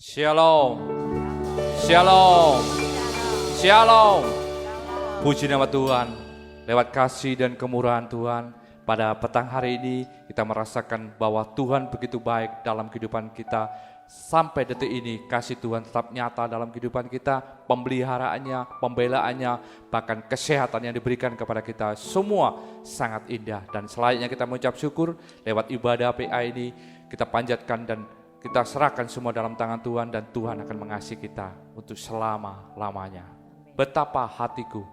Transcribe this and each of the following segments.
Shalom, Shalom, Shalom. Puji nama Tuhan, lewat kasih dan kemurahan Tuhan, pada petang hari ini kita merasakan bahwa Tuhan begitu baik dalam kehidupan kita. Sampai detik ini kasih Tuhan tetap nyata dalam kehidupan kita, pemeliharaannya, pembelaannya, bahkan kesehatan yang diberikan kepada kita, semua sangat indah. Dan selayaknya kita mengucap syukur lewat ibadah PA ini, kita panjatkan dan kita serahkan semua dalam tangan Tuhan, dan Tuhan akan mengasihi kita untuk selama-lamanya. Betapa hatiku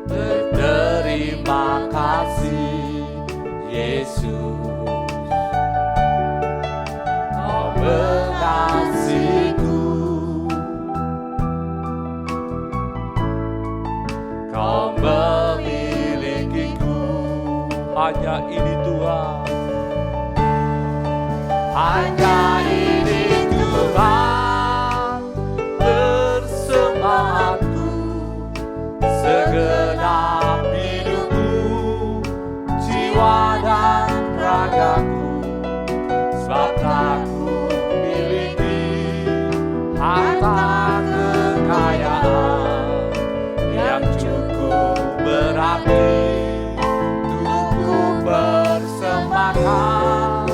berterima kasih Yesus, Kau mengasihiku, Kau memilikiku. Hanya ini Tuhan, hanya ini Tuhan, persembahanku, segenap hidupku, jiwa dan ragaku, sebab aku miliki harta kekayaan yang cukup berarti untuk ku persembahkan.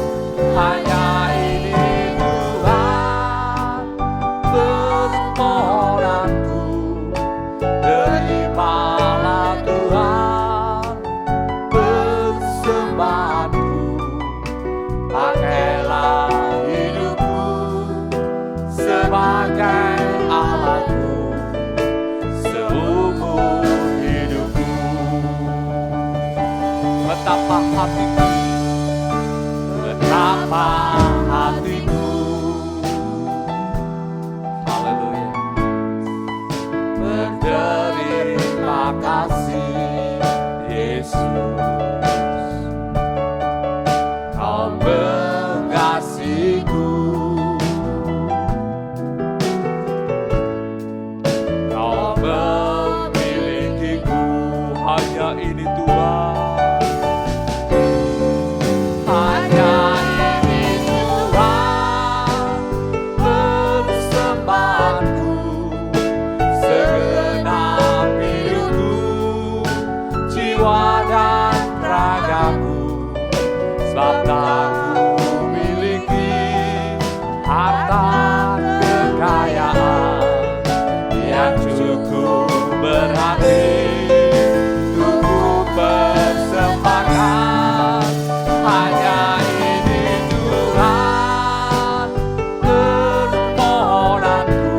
Hanya ini Tuhan, permohonanku, terimalah Tuhan persembahanku, pakailah hidupku sebagai alatku seumur hidupku. Betapa hatiku, betapa hatiku, haleluya, berterima kasih Yesus, Kau mengasihiku, Kau memilikiku. Hanya ini Tuhan, hanya ini Tuhan, persembahanku, segenap hidupku, jiwa dan ragaku, sebab aku miliki harta kekayaan yang cukup berarti untuk ku persembahkan. Hanya ini Tuhan, permohonanku,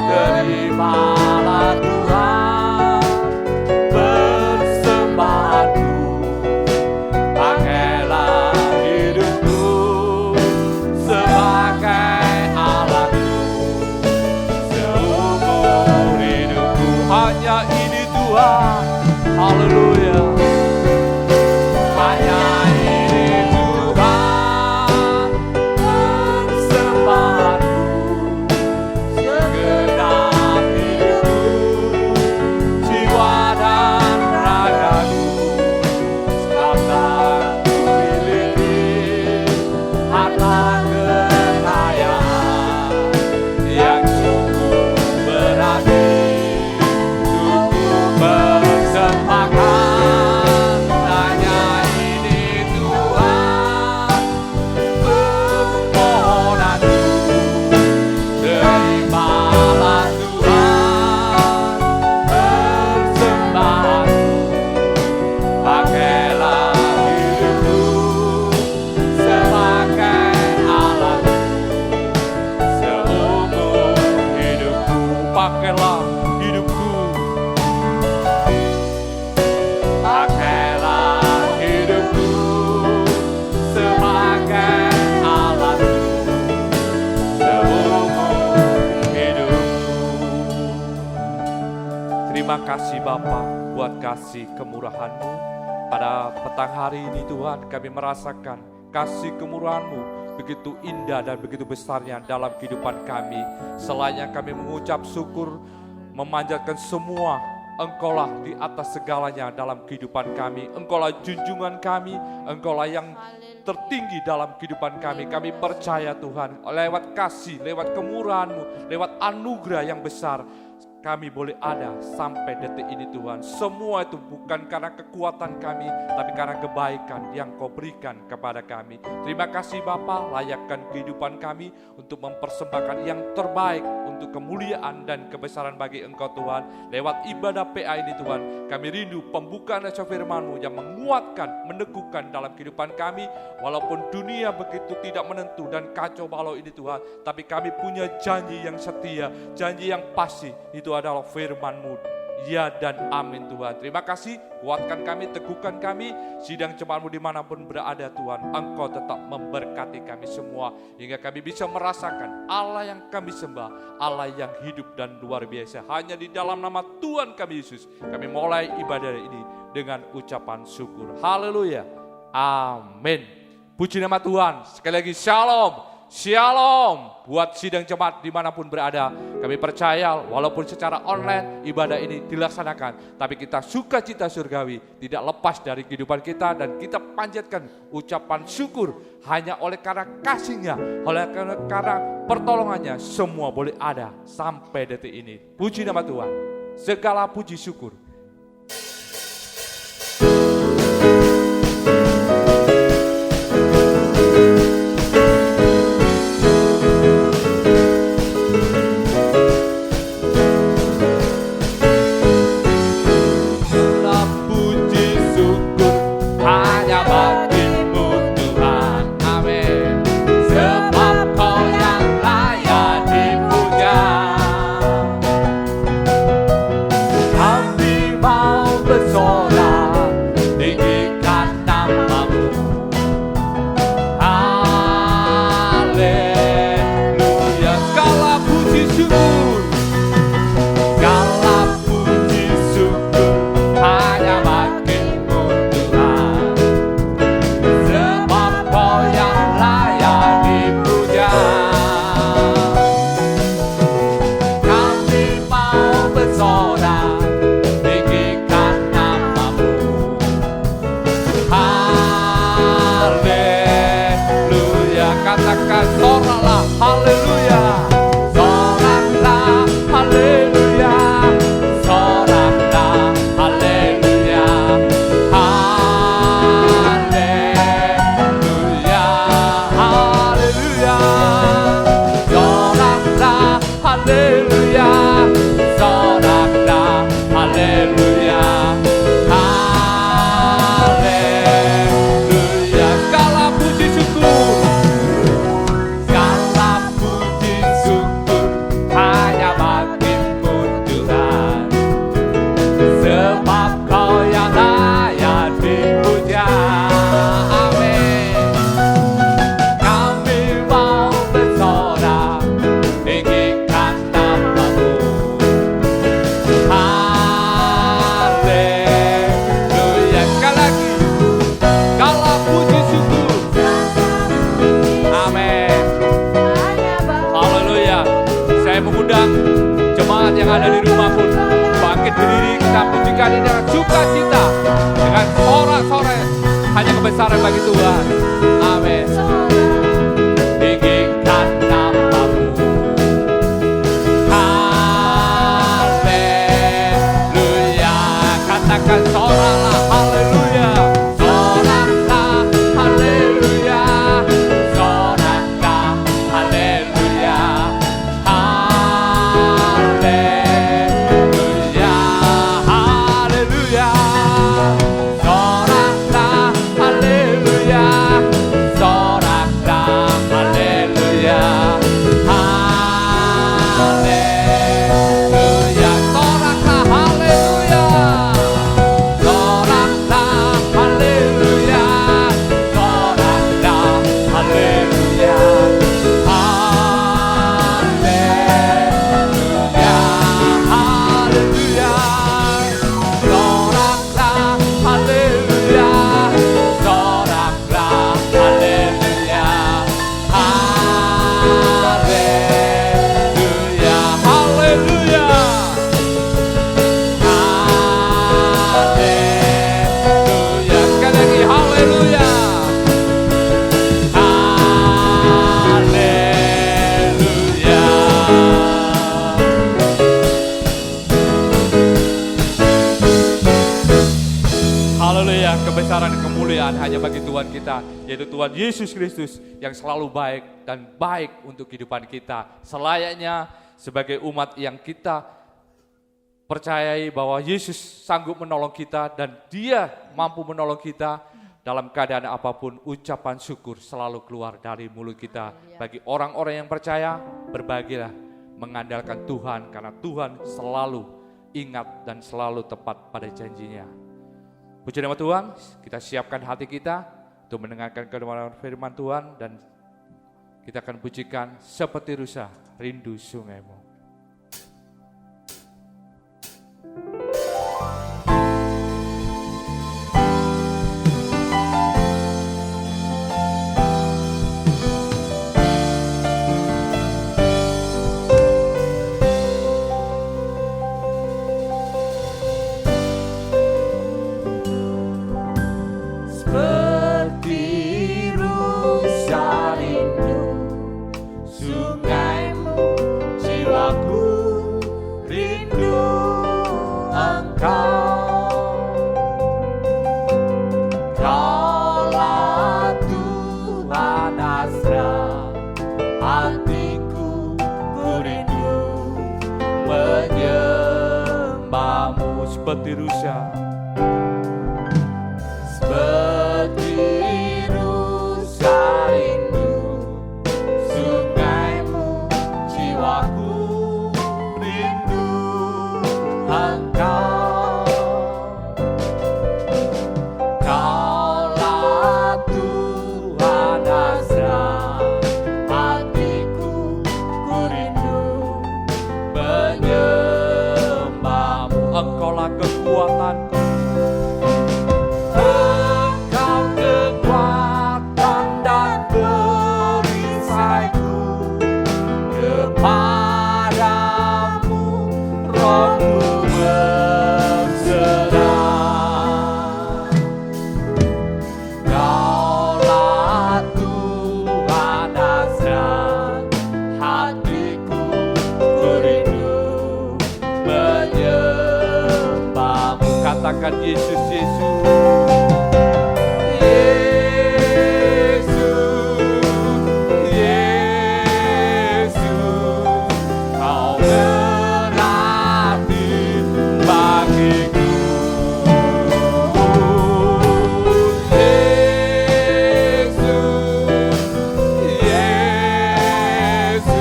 terimalah Tuhan persembahanku, pakailah hidupku sebagai alatku seumur hidupku. Hanya ini Tuhan, haleluya. Hanya ini Tuhan, persembahanku, segenap hidupku, jiwa dan ragaku, sebab aku miliki harta kekayaan yang cukup berarti untuk ku persembahkan. Terima kasih Bapa buat kasih kemurahan-Mu. Pada petang hari ini Tuhan, kami merasakan kasih kemurahan-Mu begitu indah dan begitu besarnya dalam kehidupan kami. Selainnya kami mengucap syukur, memanjatkan semua, Engkaulah di atas segalanya dalam kehidupan kami. Engkaulah junjungan kami, Engkaulah yang tertinggi dalam kehidupan kami. Kami percaya Tuhan, lewat kasih, lewat kemurahan-Mu, lewat anugerah yang besar, kami boleh ada sampai detik ini Tuhan. Semua itu bukan karena kekuatan kami, tapi karena kebaikan yang Kau berikan kepada kami. Terima kasih Bapa, layakkan kehidupan kami untuk mempersembahkan yang terbaik untuk kemuliaan dan kebesaran bagi Engkau Tuhan. Lewat ibadah PA ini Tuhan, kami rindu pembukaan firman-Mu yang menguatkan, meneguhkan dalam kehidupan kami. Walaupun dunia begitu tidak menentu dan kacau balau ini Tuhan, tapi kami punya janji yang setia, janji yang pasti. Itu adalah firman-Mu, ya dan amin Tuhan. Terima kasih, kuatkan kami, teguhkan kami, sidang jemaat-Mu dimanapun berada Tuhan. Engkau tetap memberkati kami semua, hingga kami bisa merasakan Allah yang kami sembah, Allah yang hidup dan luar biasa. Hanya di dalam nama Tuhan kami Yesus, kami mulai ibadah ini dengan ucapan syukur. Haleluya, amin. Puji nama Tuhan, sekali lagi shalom. Shalom buat sidang jemaat dimanapun berada. Kami percaya walaupun secara online ibadah ini dilaksanakan, tapi kita sukacita surgawi tidak lepas dari kehidupan kita. Dan kita panjatkan ucapan syukur hanya oleh karena kasih-Nya, oleh karena pertolongannya, semua boleh ada sampai detik ini. Puji nama Tuhan, segala puji syukur. Yang ada di rumah pun bangkit berdiri, kita pujikan ini dengan sukacita, dengan sorak-sorai hanya kebesaran bagi Tuhan. Amin. Tinggikan nama-Mu, haleluya. Katakan soraklah haleluya, soraklah haleluya, soraklah haleluya. Haleluya, Haleluya, kebesaran dan kemuliaan hanya bagi Tuhan kita, yaitu Tuhan Yesus Kristus yang selalu baik dan baik untuk kehidupan kita. Selayaknya sebagai umat yang kita percayai bahwa Yesus sanggup menolong kita dan Dia mampu menolong kita dalam keadaan apapun, ucapan syukur selalu keluar dari mulut kita. Bagi orang-orang yang percaya, berbahagialah mengandalkan Tuhan karena Tuhan selalu ingat dan selalu tepat pada janjinya. Puji nama Tuhan, kita siapkan hati kita untuk mendengarkan kebenaran firman Tuhan dan kita akan pujikan seperti rusa rindu sungaimu. Seperti rusa, seperti rusa rindu sungaimu, jiwaku rindu Engkau. Kaulah Tuhan Azra, hatiku ku rindu menyembahmu. Engkaulah kekuatanku, Engkau kekuatan dan perisaiku, kepadamu rohku berserah. Kaulah Tuhan Azra, hatiku ku rindu menyembahmu. Katakan Yesus, Yesus, Yesus, Yesus, Kau berarti bagiku. Yesus, Yesus,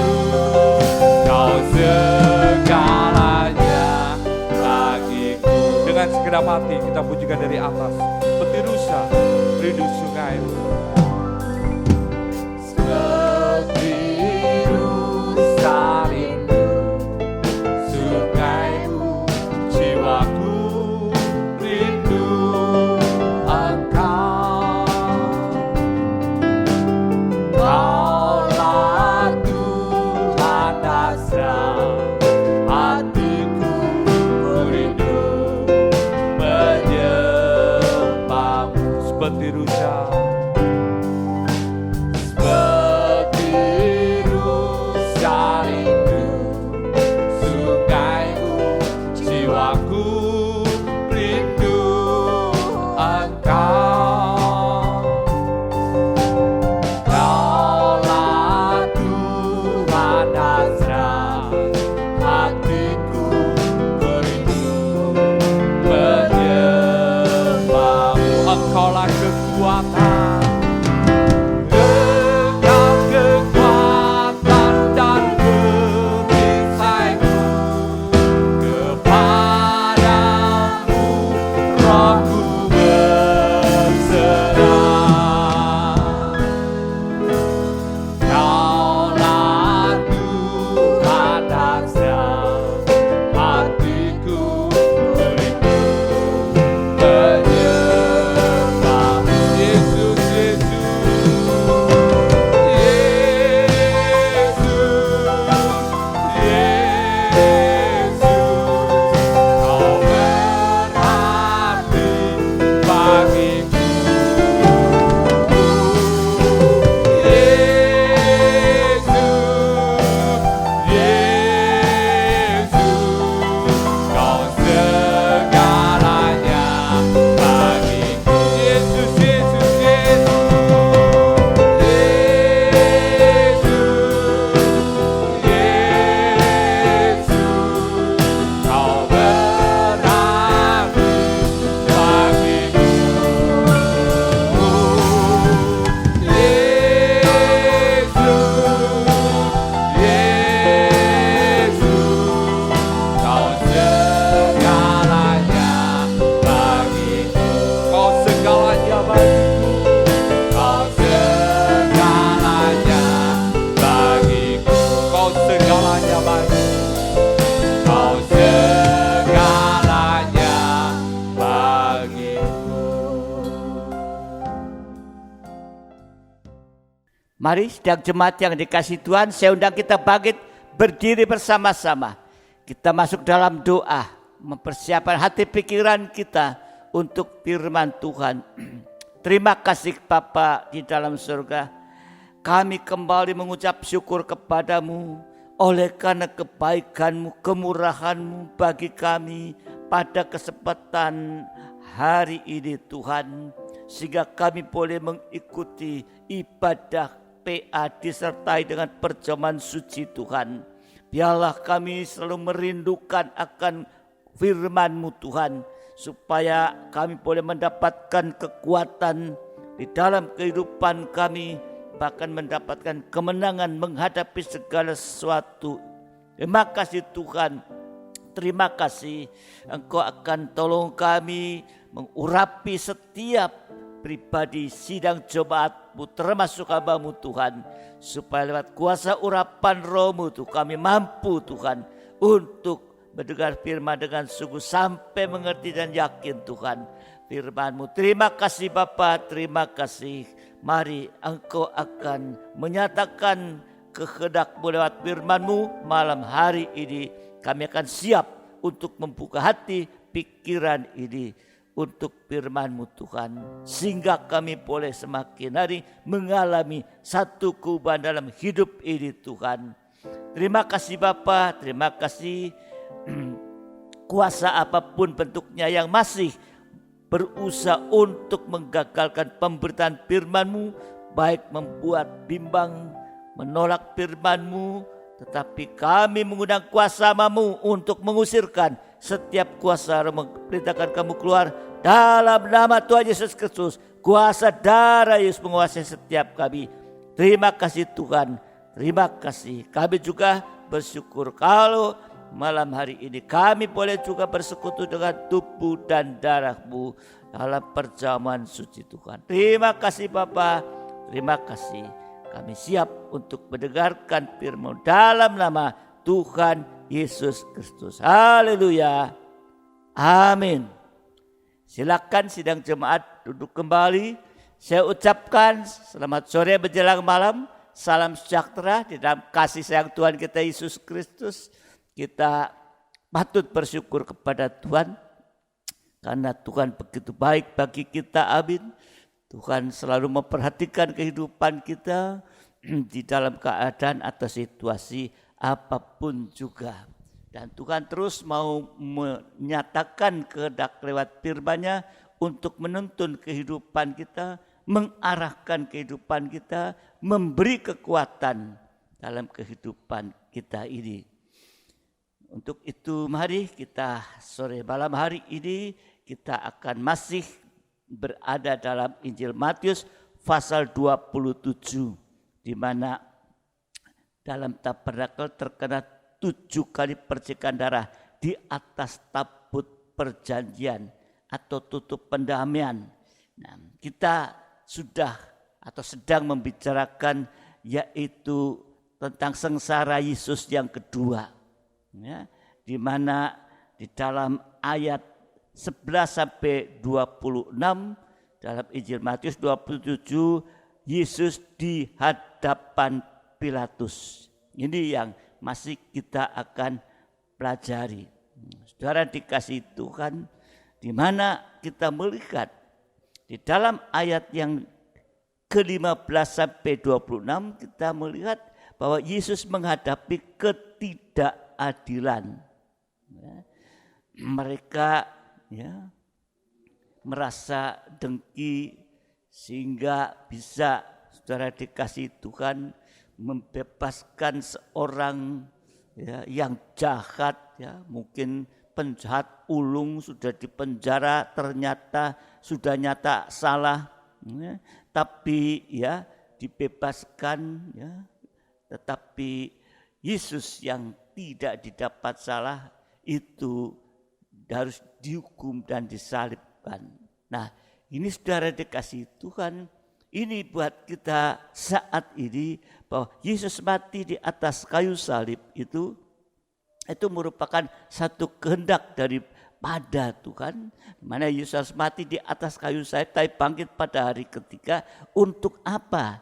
Kau segalanya bagiku. Dengan segenap hati kita pujikan dari atas, seperti rusa rindu sungaimu. Seperti rusa rindu sungaimu, jiwaku rindu Engkau. Kaulah Tuhan Azra, hatiku ku rindu menyembahmu. Seperti rusa, seperti rusa rindu sungaimu, jiwaku rindu Engkau. Kaulah Tuhan Azra, hatiku ku rindu menyembahmu. Engkaulah kekuatan, Mari sidang jemaat yang dikasihi Tuhan, saya undang kita bangkit berdiri bersama-sama. Kita masuk dalam doa, mempersiapkan hati pikiran kita untuk firman Tuhan. Terima kasih Bapa di dalam surga. Kami kembali mengucap syukur kepadamu oleh karena kebaikan-Mu, kemurahan-Mu bagi kami pada kesempatan hari ini Tuhan. Sehingga kami boleh mengikuti ibadah PA disertai dengan perjamuan suci Tuhan. Biarlah kami selalu merindukan akan firman-Mu Tuhan, supaya kami boleh mendapatkan kekuatan di dalam kehidupan kami, bahkan mendapatkan kemenangan menghadapi segala sesuatu. Terima kasih Tuhan, terima kasih Engkau akan tolong kami mengurapi setiap pribadi sidang jemaat-Mu, termasuk hamba-Mu Tuhan, supaya lewat kuasa urapan Roh-Mu Tuhan kami mampu Tuhan untuk mendengar firman dengan sungguh sampai mengerti dan yakin Tuhan firman-Mu. Terima kasih Bapa, terima kasih. Mari Engkau akan menyatakan kehendak-Mu lewat firman-Mu malam hari ini. Kami akan siap untuk membuka hati pikiran ini untuk firman-Mu Tuhan, sehingga kami boleh semakin hari mengalami satu perubahan dalam hidup ini Tuhan. Terima kasih Bapa, terima kasih. Kuasa apapun bentuknya yang masih berusaha untuk menggagalkan pemberitaan firman-Mu, baik membuat bimbang, menolak firman-Mu, tetapi kami mengundang kuasa-Mu untuk mengusirkan setiap kuasa, memerintahkan kamu keluar dalam nama Tuhan Yesus Kristus. Kuasa darah Yesus menguasai setiap kami. Terima kasih Tuhan, terima kasih. Kami juga bersyukur kalau malam hari ini kami boleh juga bersekutu dengan tubuh dan darah-Mu dalam perjamuan suci Tuhan. Terima kasih Bapa, terima kasih. Kami siap untuk mendengarkan firman dalam nama Tuhan Yesus Kristus. Haleluya. Amin. Silakan sidang jemaat duduk kembali. Saya ucapkan selamat sore menjelang malam. Salam sejahtera di dalam kasih sayang Tuhan kita Yesus Kristus. Kita patut bersyukur kepada Tuhan karena Tuhan begitu baik bagi kita. Amin. Tuhan selalu memperhatikan kehidupan kita di dalam keadaan atau situasi apapun juga. Dan Tuhan terus mau menyatakan kehendak lewat firman-Nya untuk menuntun kehidupan kita, mengarahkan kehidupan kita, memberi kekuatan dalam kehidupan kita ini. Untuk itu mari kita sore malam hari ini kita akan masih berada dalam Injil Matius pasal 27, di mana dalam tabernakel terkena 7 kali percikan darah di atas tabut perjanjian atau tutup pendamaian. Nah, kita sudah atau sedang membicarakan yaitu tentang sengsara Yesus yang kedua, ya, di mana di dalam ayat 11 sampai 26 dalam Injil Matius 27, Yesus di hadapan Pilatus. Ini yang masih kita akan pelajari. Saudara dikasihi Tuhan, di mana kita melihat di dalam ayat yang ke-15 sampai 26 kita melihat bahwa Yesus menghadapi ketidakadilan. Ya, mereka merasa dengki sehingga bisa, saudara dikasihi Tuhan, membebaskan seorang yang jahat, mungkin penjahat ulung sudah dipenjara, ternyata sudah nyata salah, tapi dibebaskan, tetapi Yesus yang tidak didapat salah itu harus dihukum dan disalibkan. Nah, ini saudara dikasihi Tuhan, ini buat kita saat ini bahwa Yesus mati di atas kayu salib itu merupakan satu kehendak daripada Tuhan, mana Yesus mati di atas kayu salib tapi bangkit pada hari ketiga. Untuk apa?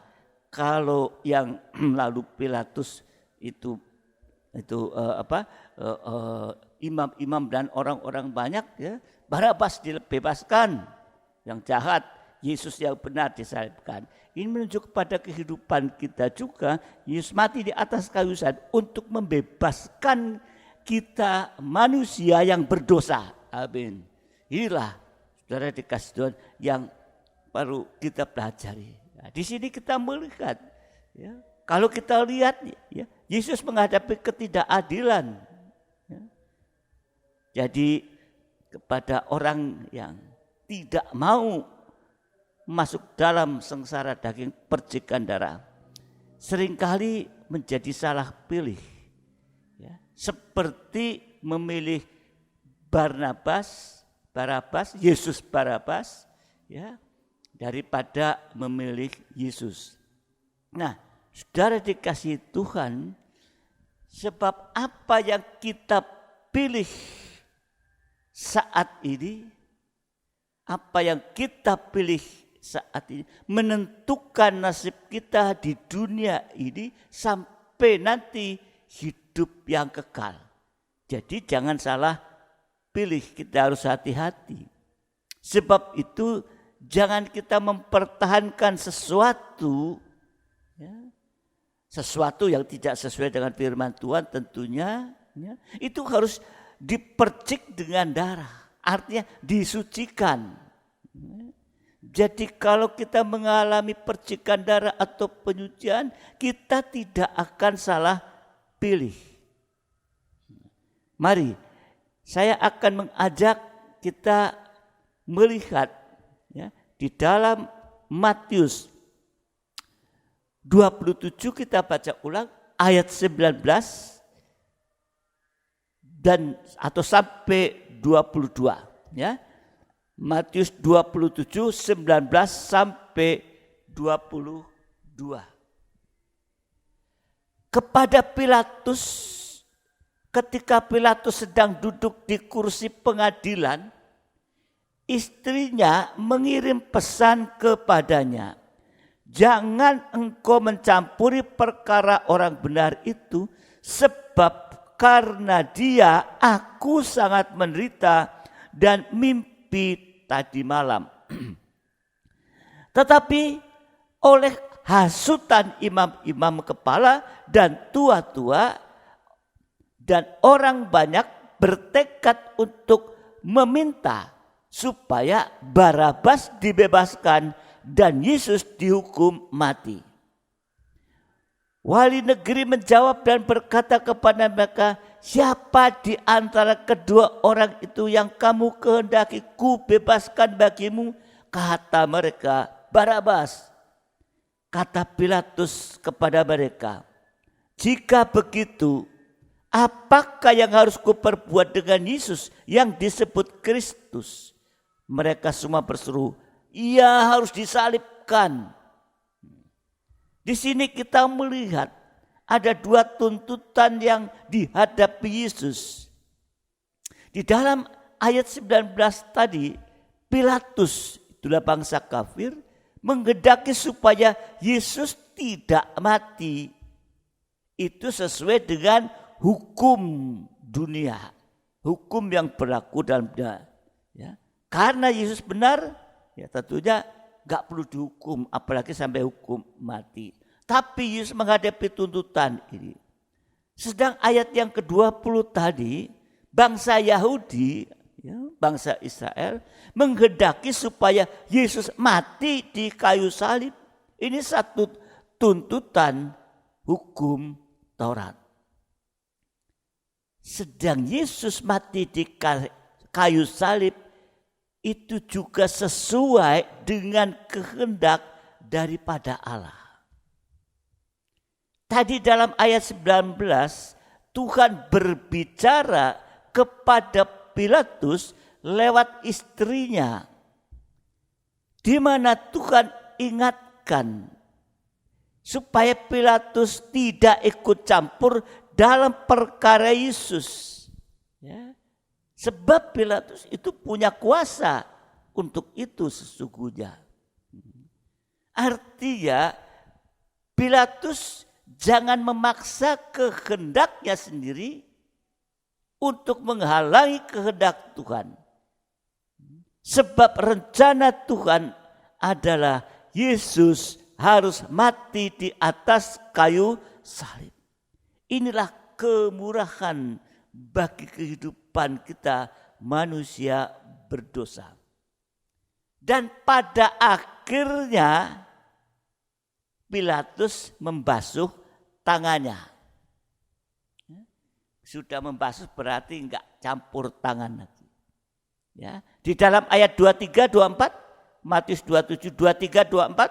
kalau yang lalu Pilatus itu imam-imam dan orang-orang banyak, ya, Barabas dibebaskan, yang jahat, Yesus yang benar disalibkan. Ini menunjuk kepada kehidupan kita juga. Yesus mati di atas kayu salib untuk membebaskan kita manusia yang berdosa. Amin. Inilah saudara dikasih Tuhan yang baru kita pelajari. Nah, di sini kita melihat, ya, kalau kita lihat, ya, Yesus menghadapi ketidakadilan. Ya. Jadi kepada orang yang tidak mau masuk dalam sengsara daging percikan darah, seringkali menjadi salah pilih. Ya. Seperti memilih Barabas, Yesus Barabas, ya, daripada memilih Yesus. Nah, saudara dikasihi Tuhan, sebab apa yang kita pilih saat ini, apa yang kita pilih saat ini menentukan nasib kita di dunia ini sampai nanti hidup yang kekal. Jadi jangan salah pilih, kita harus hati-hati. Sebab itu jangan kita mempertahankan sesuatu, ya, sesuatu yang tidak sesuai dengan firman Tuhan tentunya, ya, itu harus dipercik dengan darah, artinya disucikan. Jadi kalau kita mengalami percikan darah atau penyucian, kita tidak akan salah pilih. Mari, saya akan mengajak kita melihat, ya, di dalam Matius 27, kita baca ulang ayat 19 dan atau sampai 22, ya. Matius 27 19 sampai 22. Kepada Pilatus, ketika Pilatus sedang duduk di kursi pengadilan, istrinya mengirim pesan kepadanya, "Jangan engkau mencampuri perkara orang benar itu, sebab karena dia aku sangat menderita dan mimpi tadi malam." Tetapi oleh hasutan imam-imam kepala dan tua-tua dan orang banyak bertekad untuk meminta supaya Barabas dibebaskan dan Yesus dihukum mati. Wali negeri menjawab dan berkata kepada mereka, "Siapa di antara kedua orang itu yang kamu kehendaki ku bebaskan bagimu?" Kata mereka, "Barabas." Kata Pilatus kepada mereka, "Jika begitu, apakah yang harus kuperbuat dengan Yesus yang disebut Kristus?" Mereka semua berseru, "Ia harus disalibkan." Di sini kita melihat ada dua tuntutan yang dihadapi Yesus. Di dalam ayat 19 tadi, Pilatus, itulah bangsa kafir, menghendaki supaya Yesus tidak mati. Itu sesuai dengan hukum dunia, hukum yang berlaku dalam dunia. Ya. Karena Yesus benar, ya tentunya gak perlu dihukum, apalagi sampai hukum mati. Tapi Yesus menghadapi tuntutan ini. Sedang ayat yang ke-20 tadi, bangsa Yahudi, ya, bangsa Israel, menghendaki supaya Yesus mati di kayu salib. Ini satu tuntutan hukum Taurat. Sedang Yesus mati di kayu salib, itu juga sesuai dengan kehendak daripada Allah. Tadi dalam ayat 19, Tuhan berbicara kepada Pilatus lewat istrinya, di mana Tuhan ingatkan supaya Pilatus tidak ikut campur dalam perkara Yesus. Ya. Sebab Pilatus itu punya kuasa untuk itu sesungguhnya. Artinya Pilatus jangan memaksa kehendaknya sendiri untuk menghalangi kehendak Tuhan. Sebab rencana Tuhan adalah Yesus harus mati di atas kayu salib. Inilah kemurahan bagi kehidupan kita manusia berdosa. Dan pada akhirnya Pilatus membasuh tangannya. Sudah membasuh berarti enggak campur tangan lagi. Ya, di dalam ayat 23 24 Matius 27 23 24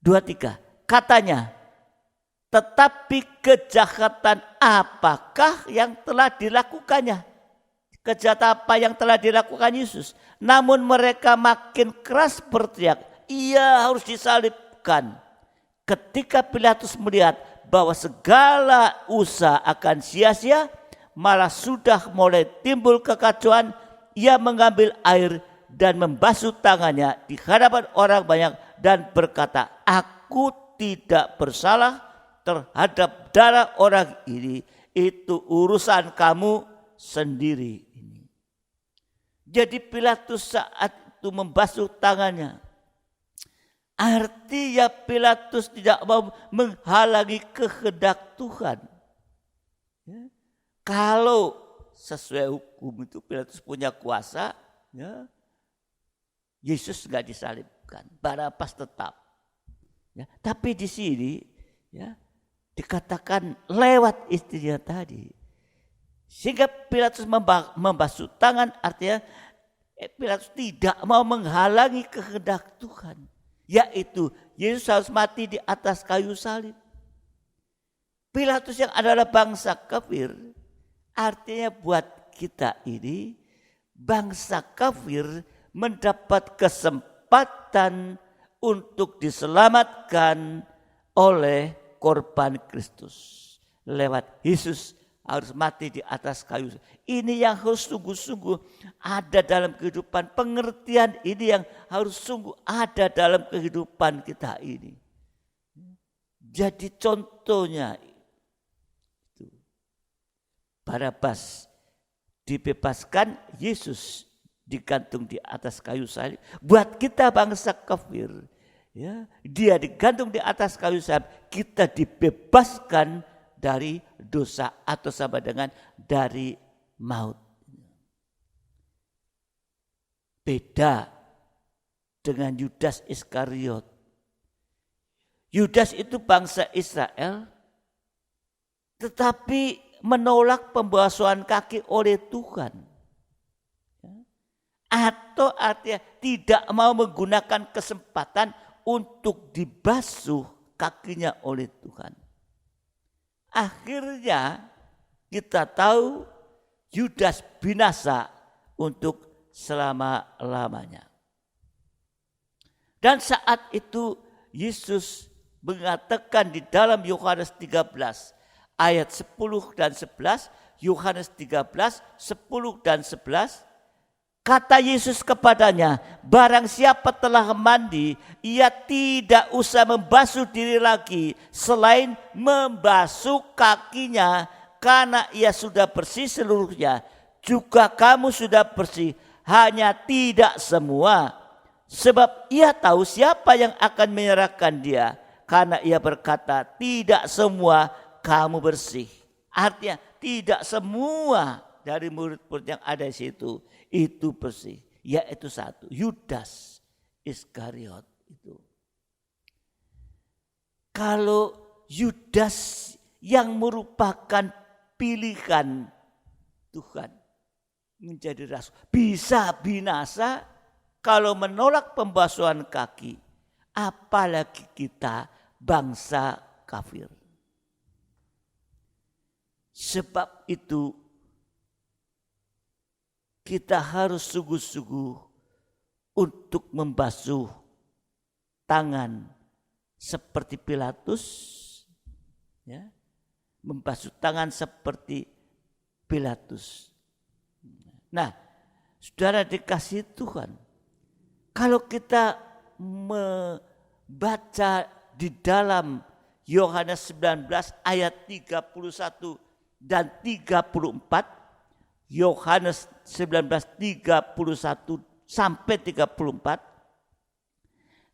23 katanya, tetapi kejahatan apakah yang telah dilakukannya? Kejahatan apa yang telah dilakukan Yesus? Namun mereka makin keras berteriak, ia harus disalibkan. Ketika Pilatus melihat bahwa segala usaha akan sia-sia, malah sudah mulai timbul kekacauan, ia mengambil air dan membasuh tangannya di hadapan orang banyak dan berkata, aku tidak bersalah terhadap darah orang ini, itu urusan kamu sendiri. Jadi Pilatus saat itu membasuh tangannya. Artinya Pilatus tidak mau menghalangi kehendak Tuhan. Ya. Kalau sesuai hukum itu Pilatus punya kuasa, ya, Yesus nggak disalibkan, Barabas tetap. Ya, tapi di sini ya, dikatakan lewat istrinya tadi. Sehingga Pilatus membasuh tangan, artinya Pilatus tidak mau menghalangi kehendak Tuhan. Yaitu Yesus harus mati di atas kayu salib. Pilatus yang adalah bangsa kafir, artinya buat kita ini, bangsa kafir mendapat kesempatan untuk diselamatkan oleh korban Kristus. Lewat Yesus harus mati di atas kayu. Ini yang harus sungguh-sungguh ada dalam kehidupan. Pengertian ini yang harus sungguh ada dalam kehidupan kita ini. Jadi contohnya itu, Barabas dibebaskan, Yesus digantung di atas kayu salib. Buat kita bangsa kafir, ya, dia digantung di atas kayu salib, kita dibebaskan dari dosa atau sama dengan dari maut. Beda dengan Yudas Iskariot. Yudas itu bangsa Israel, tetapi menolak pembasuhan kaki oleh Tuhan. Atau artinya tidak mau menggunakan kesempatan untuk dibasuh kakinya oleh Tuhan. Akhirnya kita tahu Yudas binasa untuk selama-lamanya. Dan saat itu Yesus mengatakan di dalam Yohanes 13 ayat 10 dan 11, Yohanes 13, 10 dan 11, kata Yesus kepadanya, barang siapa telah mandi, ia tidak usah membasuh diri lagi, selain membasuh kakinya, karena ia sudah bersih seluruhnya. Juga kamu sudah bersih, hanya tidak semua. Sebab ia tahu siapa yang akan menyerahkan dia, karena ia berkata, tidak semua kamu bersih. Artinya tidak semua dari murid-murid yang ada di situ itu bersih, yaitu satu, Yudas Iskariot itu. Kalau Yudas yang merupakan pilihan Tuhan menjadi rasul bisa binasa kalau menolak pembasuhan kaki, apalagi kita bangsa kafir. Sebab itu kita harus sungguh-sungguh untuk membasuh tangan seperti Pilatus, ya, membasuh tangan seperti Pilatus. Nah, saudara dikasihi Tuhan, kalau kita baca di dalam Yohanes 19 ayat 31 dan 34, Yohanes 19 31 sampai 34.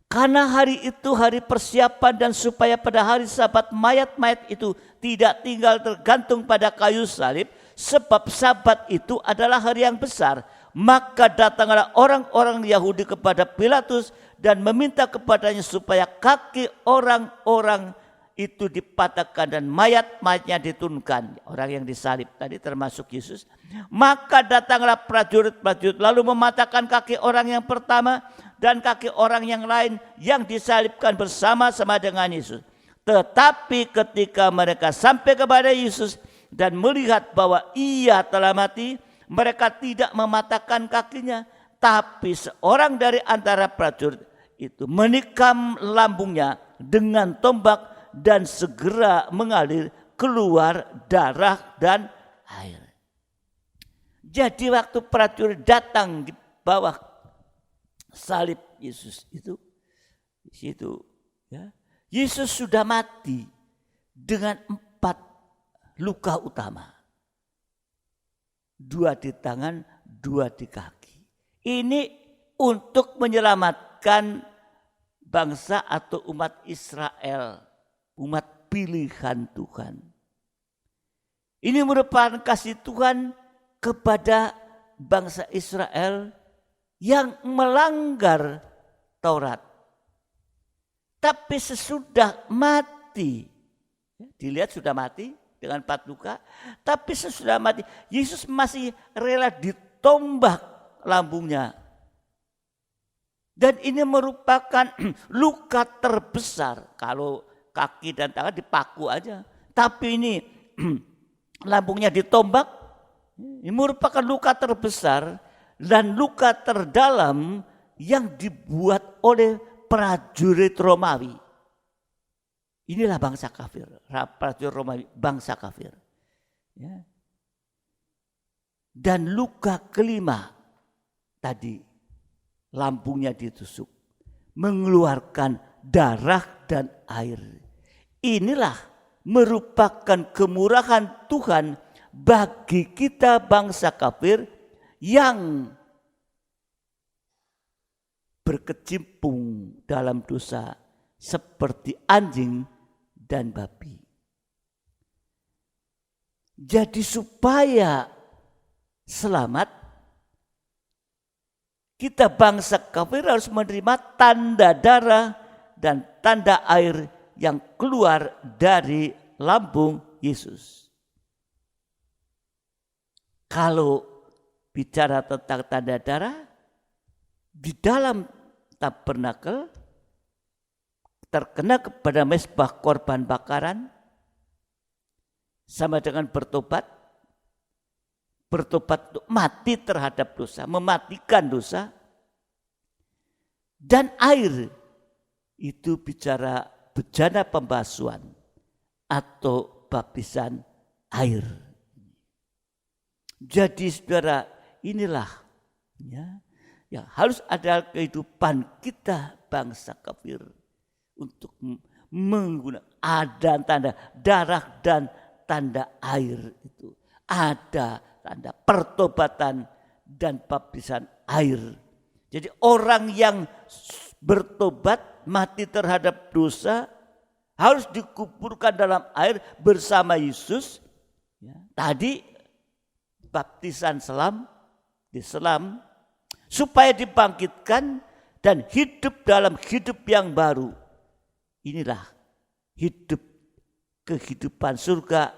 Karena hari itu hari persiapan dan supaya pada hari Sabat mayat-mayat itu tidak tinggal tergantung pada kayu salib, sebab Sabat itu adalah hari yang besar. Maka datanglah orang-orang Yahudi kepada Pilatus dan meminta kepadanya supaya kaki orang-orang itu dipatahkan dan mayat-mayatnya diturunkan. Orang yang disalib tadi termasuk Yesus. Maka datanglah prajurit-prajurit lalu mematahkan kaki orang yang pertama dan kaki orang yang lain yang disalibkan bersama-sama dengan Yesus. Tetapi ketika mereka sampai kepada Yesus dan melihat bahwa ia telah mati, mereka tidak mematahkan kakinya. Tapi seorang dari antara prajurit itu menikam lambungnya dengan tombak dan segera mengalir keluar darah dan air. Jadi waktu prajurit datang di bawah salib Yesus itu, di situ ya, Yesus sudah mati dengan 4 luka utama. 2 di tangan, 2 di kaki. Ini untuk menyelamatkan bangsa atau umat Israel, umat pilihan Tuhan. Ini merupakan kasih Tuhan kepada bangsa Israel yang melanggar Taurat. Tapi sesudah mati, dilihat sudah mati dengan 4 luka, tapi sesudah mati, Yesus masih rela ditombak lambungnya. Dan ini merupakan luka terbesar. Kalau kaki dan tangan dipaku aja. Tapi ini lambungnya ditombak. Ini merupakan luka terbesar dan luka terdalam yang dibuat oleh prajurit Romawi. Inilah bangsa kafir. Prajurit Romawi, bangsa kafir. Ya. Dan luka kelima tadi, lambungnya ditusuk, mengeluarkan darah dan air. Inilah merupakan kemurahan Tuhan bagi kita bangsa kafir yang berkecimpung dalam dosa seperti anjing dan babi. Jadi supaya selamat, kita bangsa kafir harus menerima tanda darah dan tanda air yang keluar dari lambung Yesus. Kalau bicara tentang tanda darah, di dalam tabernakel terkena kepada mezbah korban bakaran sama dengan bertobat untuk mati terhadap dosa, mematikan dosa. Dan air itu bicara bejana pembasuhan atau baptisan air. Jadi saudara, inilah ya, yang harus ada kehidupan kita bangsa kafir untuk menggunakan ada tanda darah dan tanda air itu. Ada tanda pertobatan dan baptisan air. Jadi orang yang bertobat mati terhadap dosa harus dikuburkan dalam air bersama Yesus. Ya, tadi baptisan selam, diselam supaya dibangkitkan dan hidup dalam hidup yang baru. Inilah hidup kehidupan surga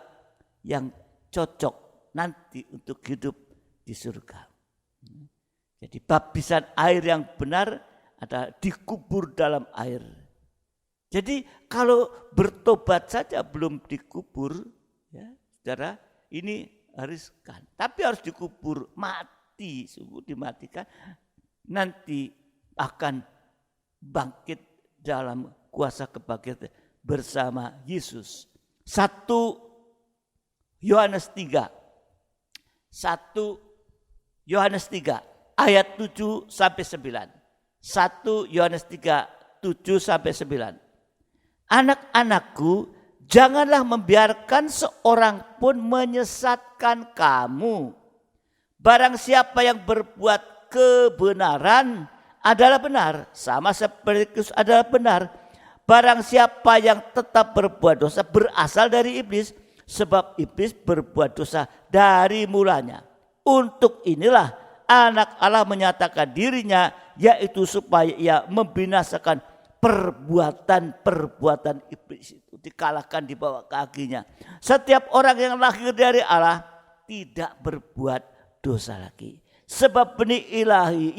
yang cocok nanti untuk hidup di surga. Jadi baptisan air yang benar adalah dikubur dalam air. Jadi kalau bertobat saja belum dikubur, ya, saudara, ini riskan. Tapi harus dikubur, mati, sungguh dimatikan. Nanti akan bangkit dalam kuasa kebangkitan bersama Yesus. 1 Yohanes 3. 1 Yohanes 3 ayat 7 sampai 9. 1 Yohanes 3 7-9. Anak-anakku, janganlah membiarkan seorang pun menyesatkan kamu. Barang siapa yang berbuat kebenaran adalah benar, sama seperti Kristus adalah benar. Barang siapa yang tetap berbuat dosa berasal dari iblis, sebab iblis berbuat dosa dari mulanya. Untuk inilah anak Allah menyatakan dirinya, yaitu supaya ia membinasakan perbuatan-perbuatan iblis itu, dikalahkan di bawah kakinya. Setiap orang yang lahir dari Allah tidak berbuat dosa lagi. Sebab benih ilahi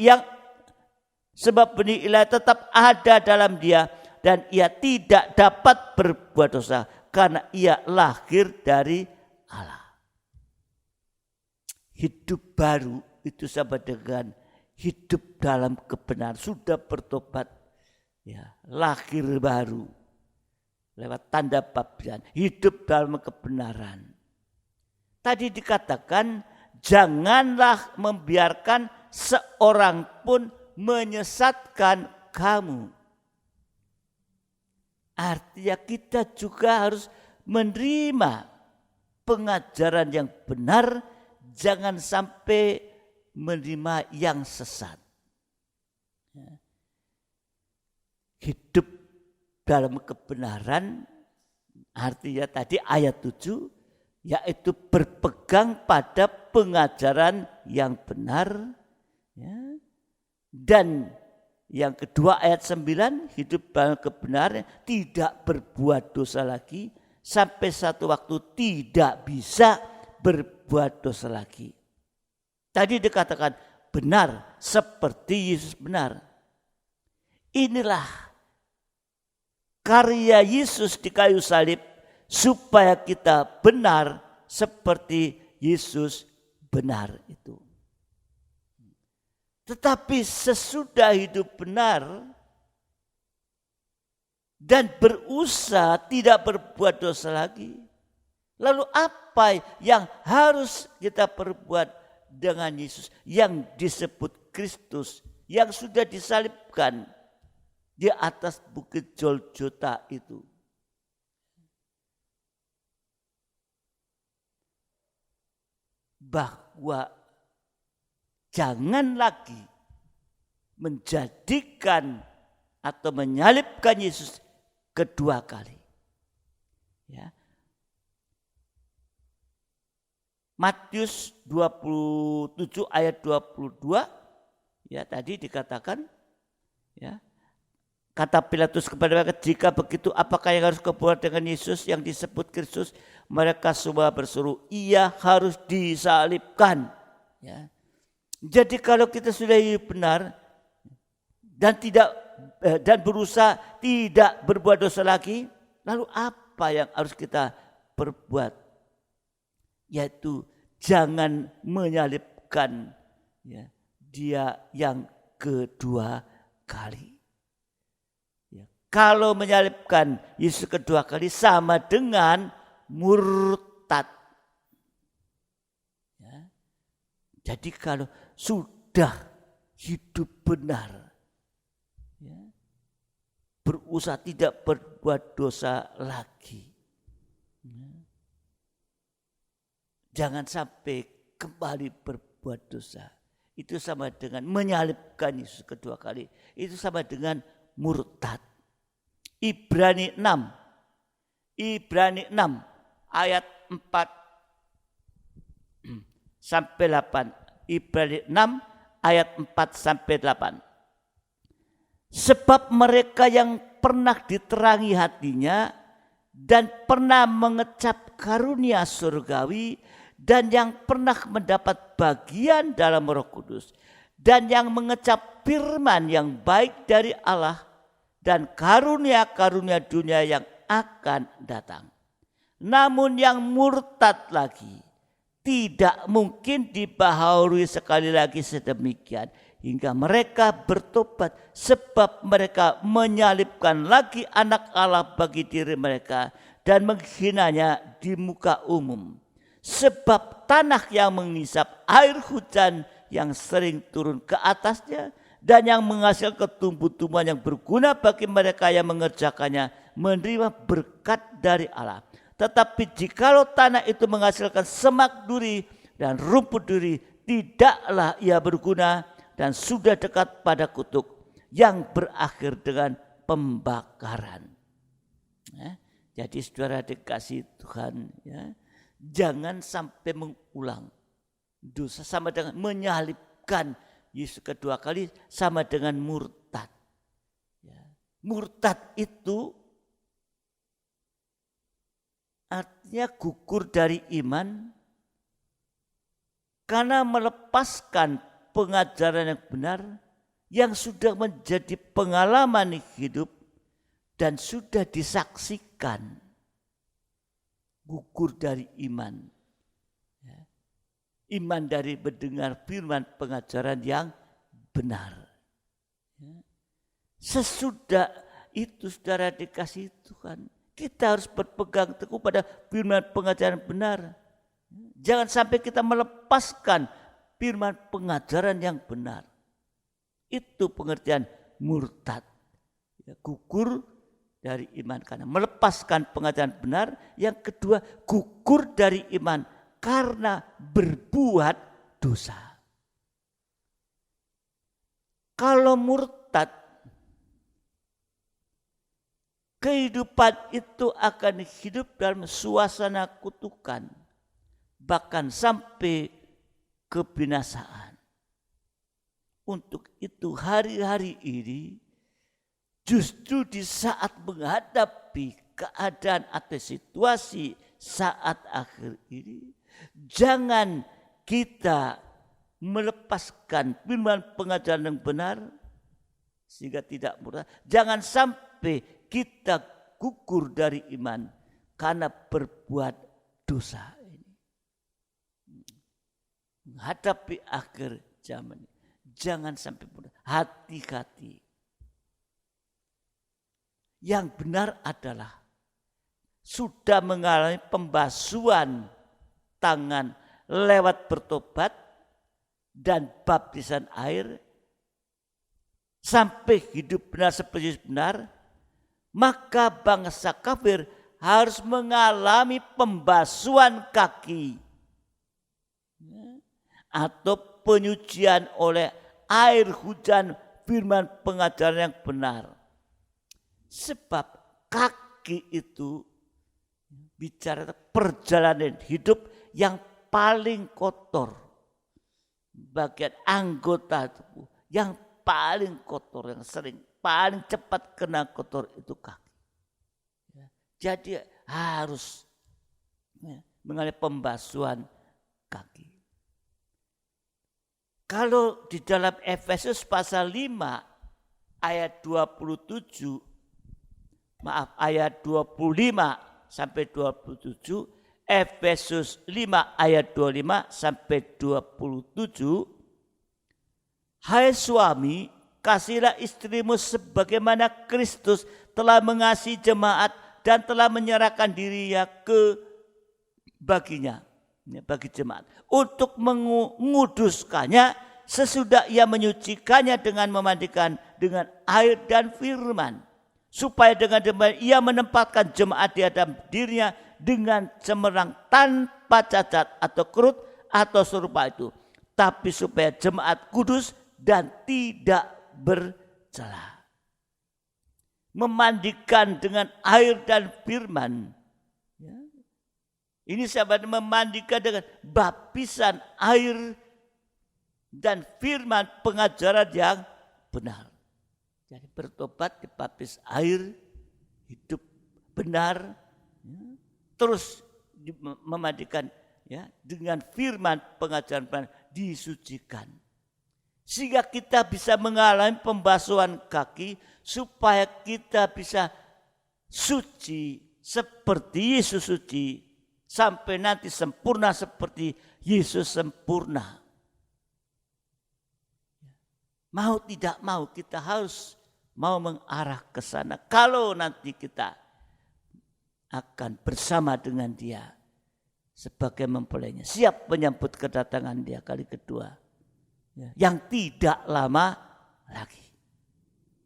tetap ada dalam dia, dan ia tidak dapat berbuat dosa karena ia lahir dari Allah. Hidup baru itu sama dengan hidup dalam kebenaran. Sudah bertobat, ya, lahir baru lewat tanda baptisan, hidup dalam kebenaran. Tadi dikatakan janganlah membiarkan seorang pun menyesatkan kamu. Artinya kita juga harus menerima pengajaran yang benar, jangan sampai menerima yang sesat. Hidup dalam kebenaran artinya tadi ayat 7, yaitu berpegang pada pengajaran yang benar, ya. Dan yang kedua ayat 9, hidup dalam kebenaran, tidak berbuat dosa lagi, sampai satu waktu tidak bisa berbuat dosa lagi. Tadi dikatakan benar seperti Yesus benar. Inilah karya Yesus di kayu salib, supaya kita benar seperti Yesus benar itu. Tetapi sesudah hidup benar dan berusaha tidak berbuat dosa lagi, lalu apa yang harus kita perbuat dengan Yesus yang disebut Kristus, yang sudah disalibkan di atas bukit Golgota itu? Bahwa jangan lagi menjadikan atau menyalibkan Yesus kedua kali. Ya. Matius 27 ayat 22, ya, tadi dikatakan, ya, kata Pilatus kepada mereka, jika begitu apakah yang harus kubuat dengan Yesus yang disebut Kristus? Mereka semua berseru, ia harus disalibkan. Ya. Jadi kalau kita sudah hidup benar dan berusaha tidak berbuat dosa lagi, lalu apa yang harus kita perbuat? Yaitu jangan menyalibkan, ya, dia yang kedua kali. Ya, kalau menyalibkan Yesus kedua kali sama dengan murtad. Ya. Jadi kalau sudah hidup benar, ya, berusaha tidak berbuat dosa lagi, ya, jangan sampai kembali berbuat dosa. Itu sama dengan menyalibkan Yesus kedua kali. Itu sama dengan murtad. Ibrani 6 ayat 4 sampai 8. Ibrani 6 ayat 4-8. Sebab mereka yang pernah diterangi hatinya dan pernah mengecap karunia surgawi dan yang pernah mendapat bagian dalam Roh Kudus dan yang mengecap firman yang baik dari Allah dan karunia-karunia dunia yang akan datang. Namun yang murtad lagi tidak mungkin dibaharui sekali lagi sedemikian hingga mereka bertobat, sebab mereka menyalibkan lagi anak Allah bagi diri mereka dan menghinanya di muka umum. Sebab tanah yang mengisap air hujan yang sering turun ke atasnya dan yang menghasilkan tumbuh-tumbuhan yang berguna bagi mereka yang mengerjakannya, menerima berkat dari Allah. Tetapi jikalau tanah itu menghasilkan semak duri dan rumput duri, tidaklah ia berguna dan sudah dekat pada kutuk yang berakhir dengan pembakaran. Jadi saudara dikasih Tuhan, jangan sampai mengulang dosa sama dengan menyalibkan Yesus kedua kali, sama dengan murtad. Murtad itu artinya gugur dari iman karena melepaskan pengajaran yang benar yang sudah menjadi pengalaman hidup dan sudah disaksikan. Gugur dari iman. Iman dari mendengar firman pengajaran yang benar. Sesudah itu saudara dikasih Tuhan, kita harus berpegang teguh pada firman pengajaran benar. Jangan sampai kita melepaskan firman pengajaran yang benar. Itu pengertian murtad. Gugur dari iman karena melepaskan pengajaran benar. Yang kedua, gugur dari iman karena berbuat dosa. Kalau murtad, kehidupan itu akan hidup dalam suasana kutukan, bahkan sampai kebinasaan. Untuk itu hari-hari ini justru di saat menghadapi keadaan atau situasi saat akhir ini, jangan kita melepaskan firman pengajaran yang benar sehingga tidak murtad. Jangan sampai kita gugur dari iman karena berbuat dosa ini. Menghadapi akhir zaman, jangan sampai murtad. Hati-hati. Yang benar adalah sudah mengalami pembasuhan tangan lewat bertobat dan baptisan air sampai hidup benar seperti benar, maka bangsa kafir harus mengalami pembasuhan kaki atau penyucian oleh air hujan firman pengajaran yang benar. Sebab kaki itu bicara perjalanan hidup yang paling kotor. Bagian anggota tubuh yang paling kotor, yang sering paling cepat kena kotor itu kaki. Jadi harus mengalami pembasuhan kaki. Kalau di dalam Efesus pasal 5 ayat 27, ayat 25 sampai 27, Efesus 5 ayat 25 sampai 27. Hai suami, kasihilah istrimu sebagaimana Kristus telah mengasihi jemaat dan telah menyerahkan dirinya baginya, bagi jemaat, untuk menguduskannya sesudah ia menyucikannya dengan memandikan dengan air dan firman, supaya dengan demikian ia menempatkan jemaat di hadapan dirinya dengan cemerlang tanpa cacat atau kerut atau serupa itu, tapi supaya jemaat kudus dan tidak bercela. Memandikan dengan air dan firman. Ini sahabat, memandikan dengan baptisan air dan firman pengajaran yang benar. Jadi bertobat, dibaptis air, hidup benar, terus memandikan dengan firman pengajaran benar, disucikan. Sehingga kita bisa mengalami pembasuhan kaki supaya kita bisa suci seperti Yesus suci, sampai nanti sempurna seperti Yesus sempurna. Mau tidak mau kita harus mau mengarah ke sana. Kalau nanti kita akan bersama dengan Dia sebagai mempelainya, siap menyambut kedatangan Dia kali kedua, yang tidak lama lagi.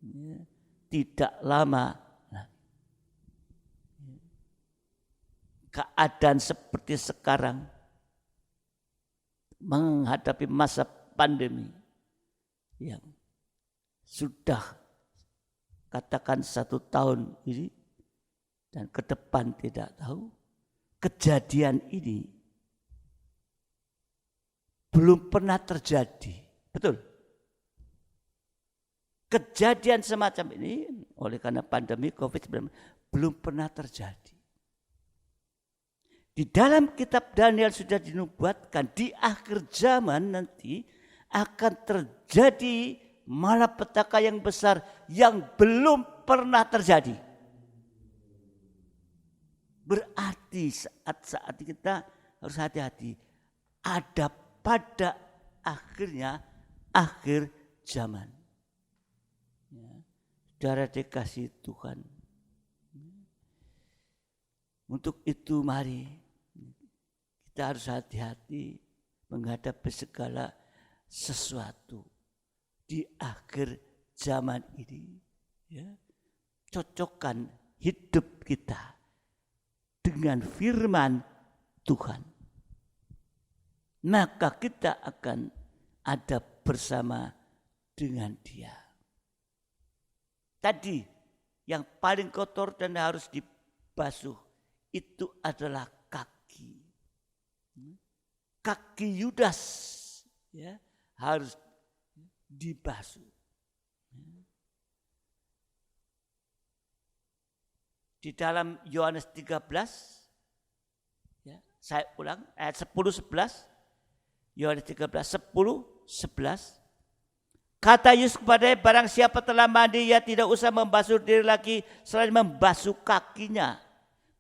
Ya, tidak lama lagi. Keadaan seperti sekarang menghadapi masa pandemi yang sudah katakan 1 tahun ini dan ke depan tidak tahu, kejadian ini belum pernah terjadi. Betul. Kejadian semacam ini oleh karena pandemi COVID-19 belum pernah terjadi. Di dalam kitab Daniel sudah dinubuatkan di akhir zaman nanti akan terjadi malapetaka yang besar yang belum pernah terjadi. Berarti saat-saat kita harus hati-hati. Ada pada akhirnya akhir zaman. Ya, saudara dikasih Tuhan. Untuk itu mari kita harus hati-hati menghadapi segala sesuatu di akhir zaman ini. Ya, cocokkan hidup kita dengan firman Tuhan. Maka kita akan ada bersama dengan Dia. Tadi yang paling kotor dan harus dibasuh itu adalah kaki. Kaki Yudas ya, harus dibasuh. Di dalam Yohanes 13, ya, saya ulang ayat 10-11, Yohanes 13, 10-11. Kata Yesus kepadanya, barang siapa telah mandi, ia tidak usah membasuh diri lagi selain membasuh kakinya.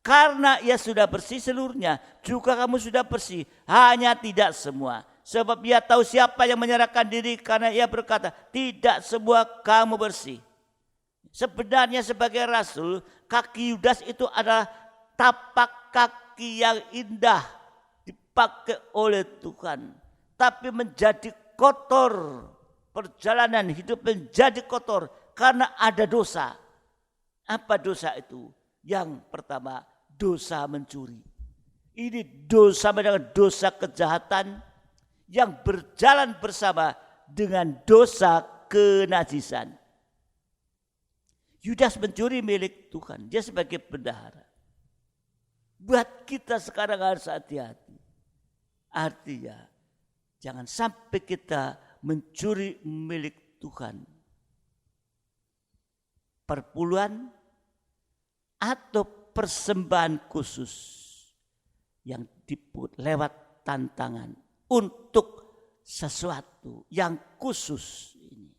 Karena ia sudah bersih seluruhnya, juga kamu sudah bersih, hanya tidak semua. Sebab ia tahu siapa yang menyerahkan diri, karena ia berkata, tidak semua kamu bersih. Sebenarnya sebagai rasul, kaki Yudas itu adalah tapak kaki yang indah dipakai oleh Tuhan. Tapi menjadi kotor, perjalanan hidup menjadi kotor karena ada dosa. Apa dosa itu? Yang pertama, dosa mencuri. Ini dosa dengan dosa kejahatan yang berjalan bersama dengan dosa kenajisan. Yudas mencuri milik Tuhan. Dia sebagai bendahara. Buat kita sekarang harus hati-hati. Artinya, jangan sampai kita mencuri milik Tuhan. Perpuluhan atau persembahan khusus yang dipungut lewat tantangan untuk sesuatu yang khusus ini.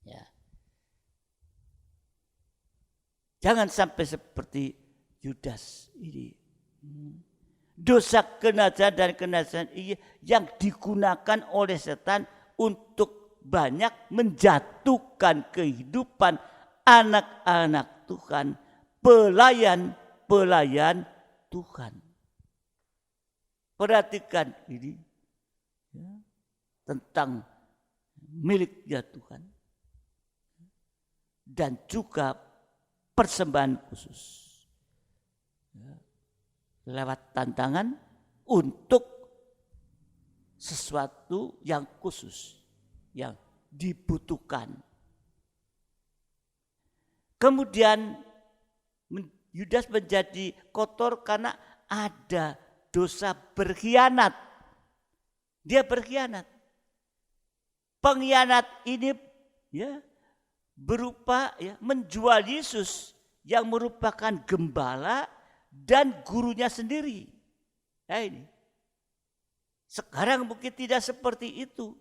Ya. Jangan sampai seperti Yudas ini. Dosa kenajisan dan kenajisan ini yang digunakan oleh setan untuk banyak menjatuhkan kehidupan anak-anak Tuhan, pelayan Tuhan. Perhatikan ini ya, tentang miliknya Tuhan dan juga persembahan khusus ya, lewat tantangan untuk sesuatu yang khusus yang dibutuhkan. Kemudian Yudas menjadi kotor karena ada dosa berkhianat. Dia berkhianat. Pengkhianat ini ya berupa ya menjual Yesus yang merupakan gembala dan gurunya sendiri. Nah ini. Sekarang mungkin tidak seperti itu.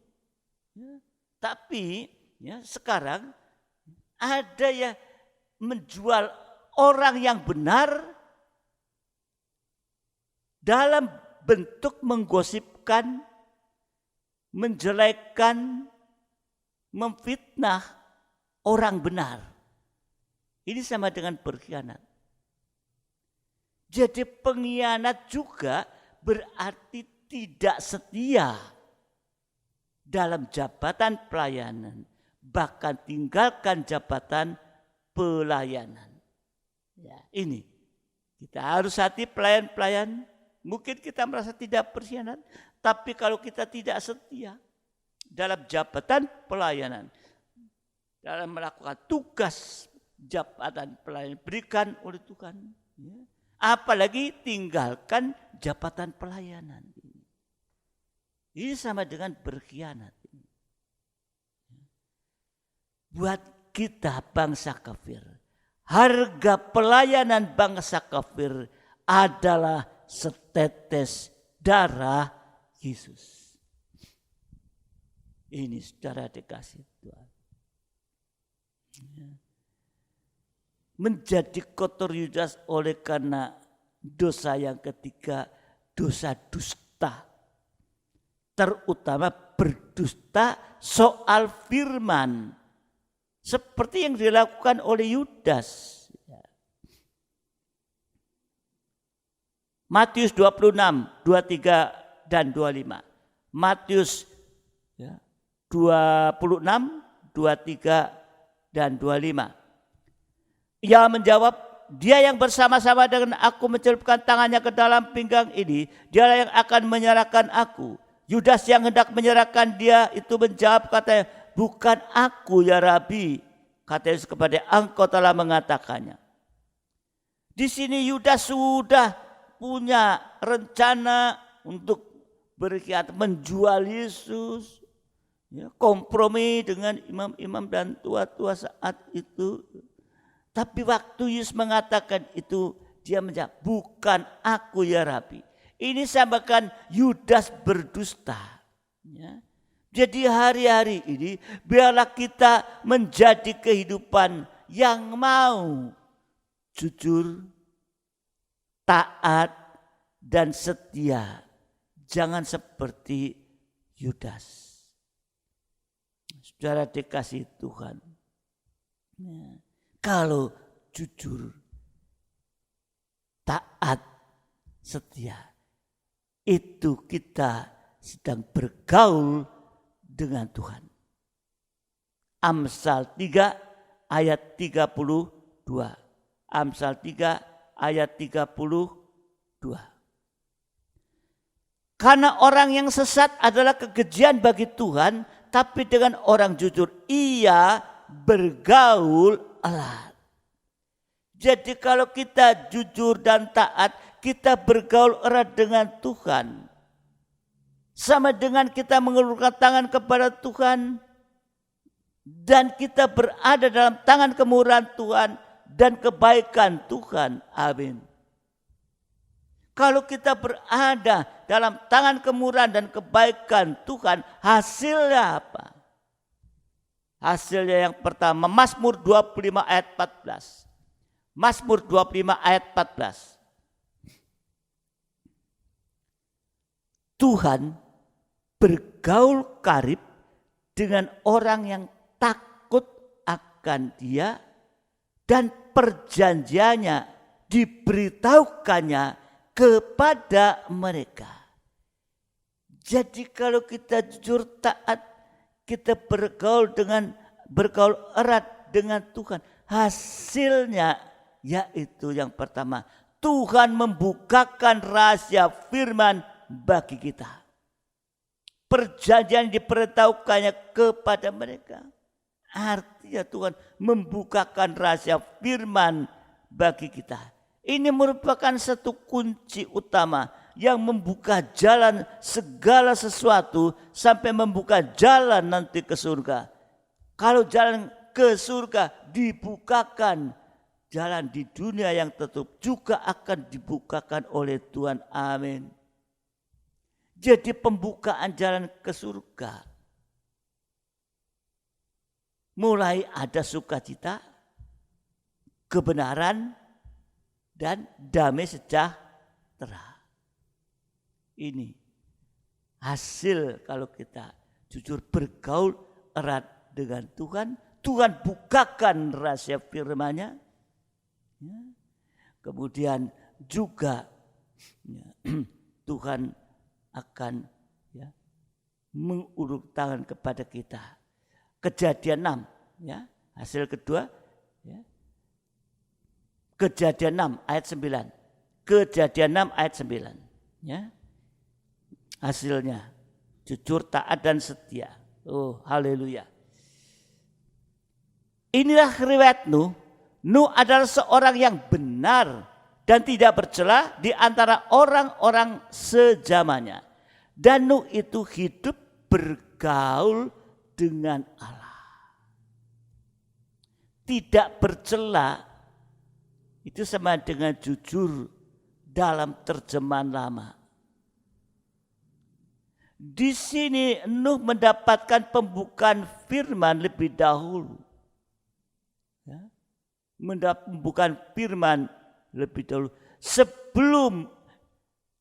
Ya, tapi ya sekarang ada ya menjual orang yang benar dalam bentuk menggosipkan, menjelekkan, memfitnah orang benar. Ini sama dengan berkhianat. Jadi pengkhianat juga berarti tidak setia dalam jabatan pelayanan. bahkan tinggalkan jabatan pelayanan. Ya, ini kita harus hati pelayan-pelayan. Mungkin kita merasa tidak berkhianat, tapi kalau kita tidak setia dalam jabatan pelayanan, dalam melakukan tugas jabatan pelayanan berikan oleh Tuhan, ya, apalagi tinggalkan jabatan pelayanan, ini sama dengan berkhianat. Buat kita bangsa kafir, harga pelayanan bangsa kafir adalah setetes darah Yesus. Ini saudara dikasih Tuhan. Menjadi kotor Yudas oleh karena dosa yang ketiga, dosa dusta. Terutama berdusta soal firman. Seperti yang dilakukan oleh Yudas. Matius 26, 23 dan 25. Matius 26, 23 dan 25. Ia menjawab, dia yang bersama-sama dengan aku mencelupkan tangannya ke dalam pinggang ini, dialah yang akan menyerahkan aku. Yudas yang hendak menyerahkan dia itu menjawab katanya, bukan aku ya Rabi, kata Yesus kepada engkau telah mengatakannya. Di sini Yudas sudah punya rencana untuk berkhianat, menjual Yesus, ya, kompromi dengan imam-imam dan tua-tua saat itu. Tapi waktu Yesus mengatakan itu, dia menjawab, bukan aku ya Rabi. Ini samakan Yudas berdusta. Ya. Jadi hari-hari ini biarlah kita menjadi kehidupan yang mau jujur, taat, dan setia. Jangan seperti Yudas. Saudara dikasih Tuhan. Ya. Kalau jujur, taat, setia, itu kita sedang bergaul dengan Tuhan. Amsal 3 ayat 32. Amsal 3 ayat 32. Karena orang yang sesat adalah kekejian bagi Tuhan, tapi dengan orang jujur ia bergaul erat. Jadi kalau kita jujur dan taat, kita bergaul erat dengan Tuhan. Sama dengan kita mengulurkan tangan kepada Tuhan. Dan kita berada dalam tangan kemurahan Tuhan dan kebaikan Tuhan. Amin. Kalau kita berada dalam tangan kemurahan dan kebaikan Tuhan, hasilnya apa? Hasilnya yang pertama, Mazmur 25 ayat 14. Mazmur 25 ayat 14. Tuhan bergaul karib dengan orang yang takut akan Dia dan perjanjiannya diberitahukannya kepada mereka. Jadi kalau kita jujur taat, kita bergaul erat dengan Tuhan, hasilnya yaitu yang pertama, Tuhan membukakan rahasia firman bagi kita. Perjanjian diberitahukannya kepada mereka. Artinya Tuhan membukakan rahasia firman bagi kita. Ini merupakan satu kunci utama yang membuka jalan segala sesuatu sampai membuka jalan nanti ke surga. Kalau jalan ke surga dibukakan, jalan di dunia yang tertutup juga akan dibukakan oleh Tuhan. Amin. Jadi pembukaan jalan ke surga. Mulai ada sukacita, kebenaran, dan damai sejahtera. Ini hasil kalau kita jujur bergaul erat dengan Tuhan. Tuhan bukakan rahasia firman-Nya. Ya. Kemudian juga ya, Tuhan akan mengulur tangan kepada kita. Kejadian 6, ya. Hasil kedua, ya. Kejadian 6 ayat 9. Kejadian 6 ayat 9, ya. Hasilnya jujur, taat dan setia. Oh, haleluya. Inilah riwayat Nuh. Nuh adalah seorang yang benar dan tidak bercela di antara orang-orang sezamannya. Dan Nuh itu hidup bergaul dengan Allah. Tidak bercela itu sama dengan jujur dalam terjemahan lama. Di sini Nuh mendapatkan pembukaan firman lebih dahulu. Ya, pembukaan firman lebih dahulu. Sebelum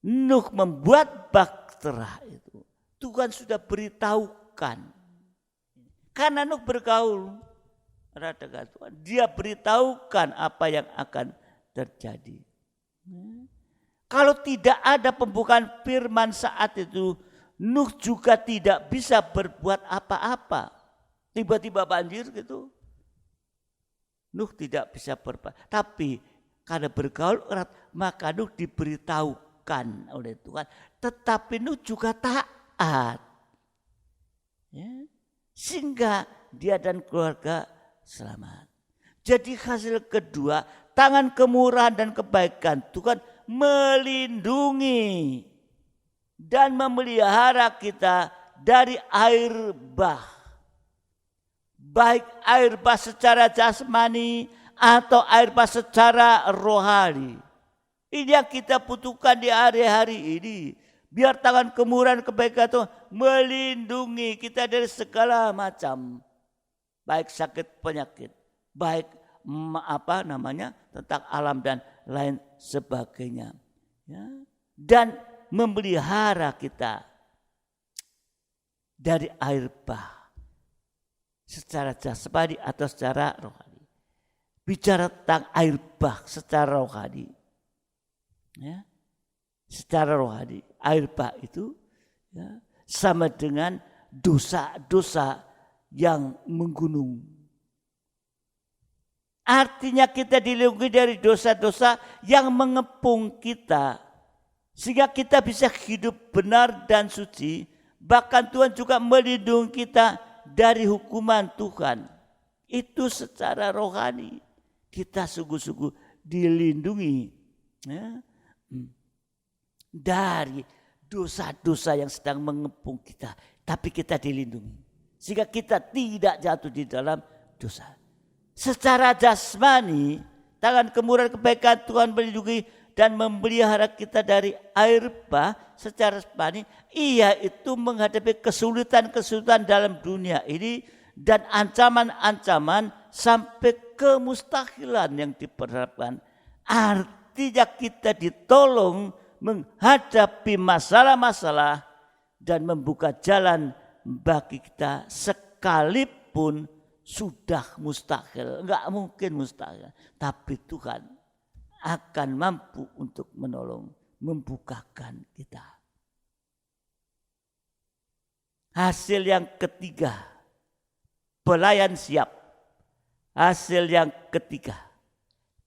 Nuh membuat bahtera itu, Tuhan sudah beritahukan. Karena Nuh bergaul dengan Tuhan, dia beritahukan apa yang akan terjadi. Kalau tidak ada pembukaan firman saat itu, Nuh juga tidak bisa berbuat apa-apa. Tiba-tiba banjir gitu. Nuh tidak bisa berbuat. Tapi karena bergaul erat, maka Nuh diberitahukan oleh Tuhan. Tetapi Nuh juga taat. Ya. Sehingga dia dan keluarga selamat. Jadi hasil kedua, tangan kemurahan dan kebaikan Tuhan melindungi dan memelihara kita dari air bah. Baik air bah secara jasmani atau air bah secara rohani. Ini yang kita butuhkan di hari-hari ini. Biar tangan kemurahan kebaikan itu melindungi kita dari segala macam. Baik sakit penyakit, baik tentang alam dan lain sebagainya. Ya. Dan memelihara kita dari air bah secara jasmani atau secara rohani. Bicara tentang air bah secara rohani, ya, secara rohani, air bah itu ya, sama dengan dosa-dosa yang menggunung. Artinya kita dilindungi dari dosa-dosa yang mengepung kita, sehingga kita bisa hidup benar dan suci. Bahkan Tuhan juga melindungi kita dari hukuman Tuhan. Itu secara rohani. Kita sungguh-sungguh dilindungi ya, dari dosa-dosa yang sedang mengepung kita. Tapi kita dilindungi. Sehingga kita tidak jatuh di dalam dosa. Secara jasmani, tangan kemurahan kebaikan Tuhan melindungi dan memelihara kita dari air bah secara jasmani. Ia itu menghadapi kesulitan-kesulitan dalam dunia ini dan ancaman-ancaman sampai kemustahilan yang diperharapkan. Artinya kita ditolong menghadapi masalah-masalah dan membuka jalan bagi kita sekalipun sudah mustahil. Enggak mungkin mustahil. Tapi Tuhan akan mampu untuk menolong, membukakan kita. Hasil yang ketiga, pelayan siap. Hasil yang ketiga,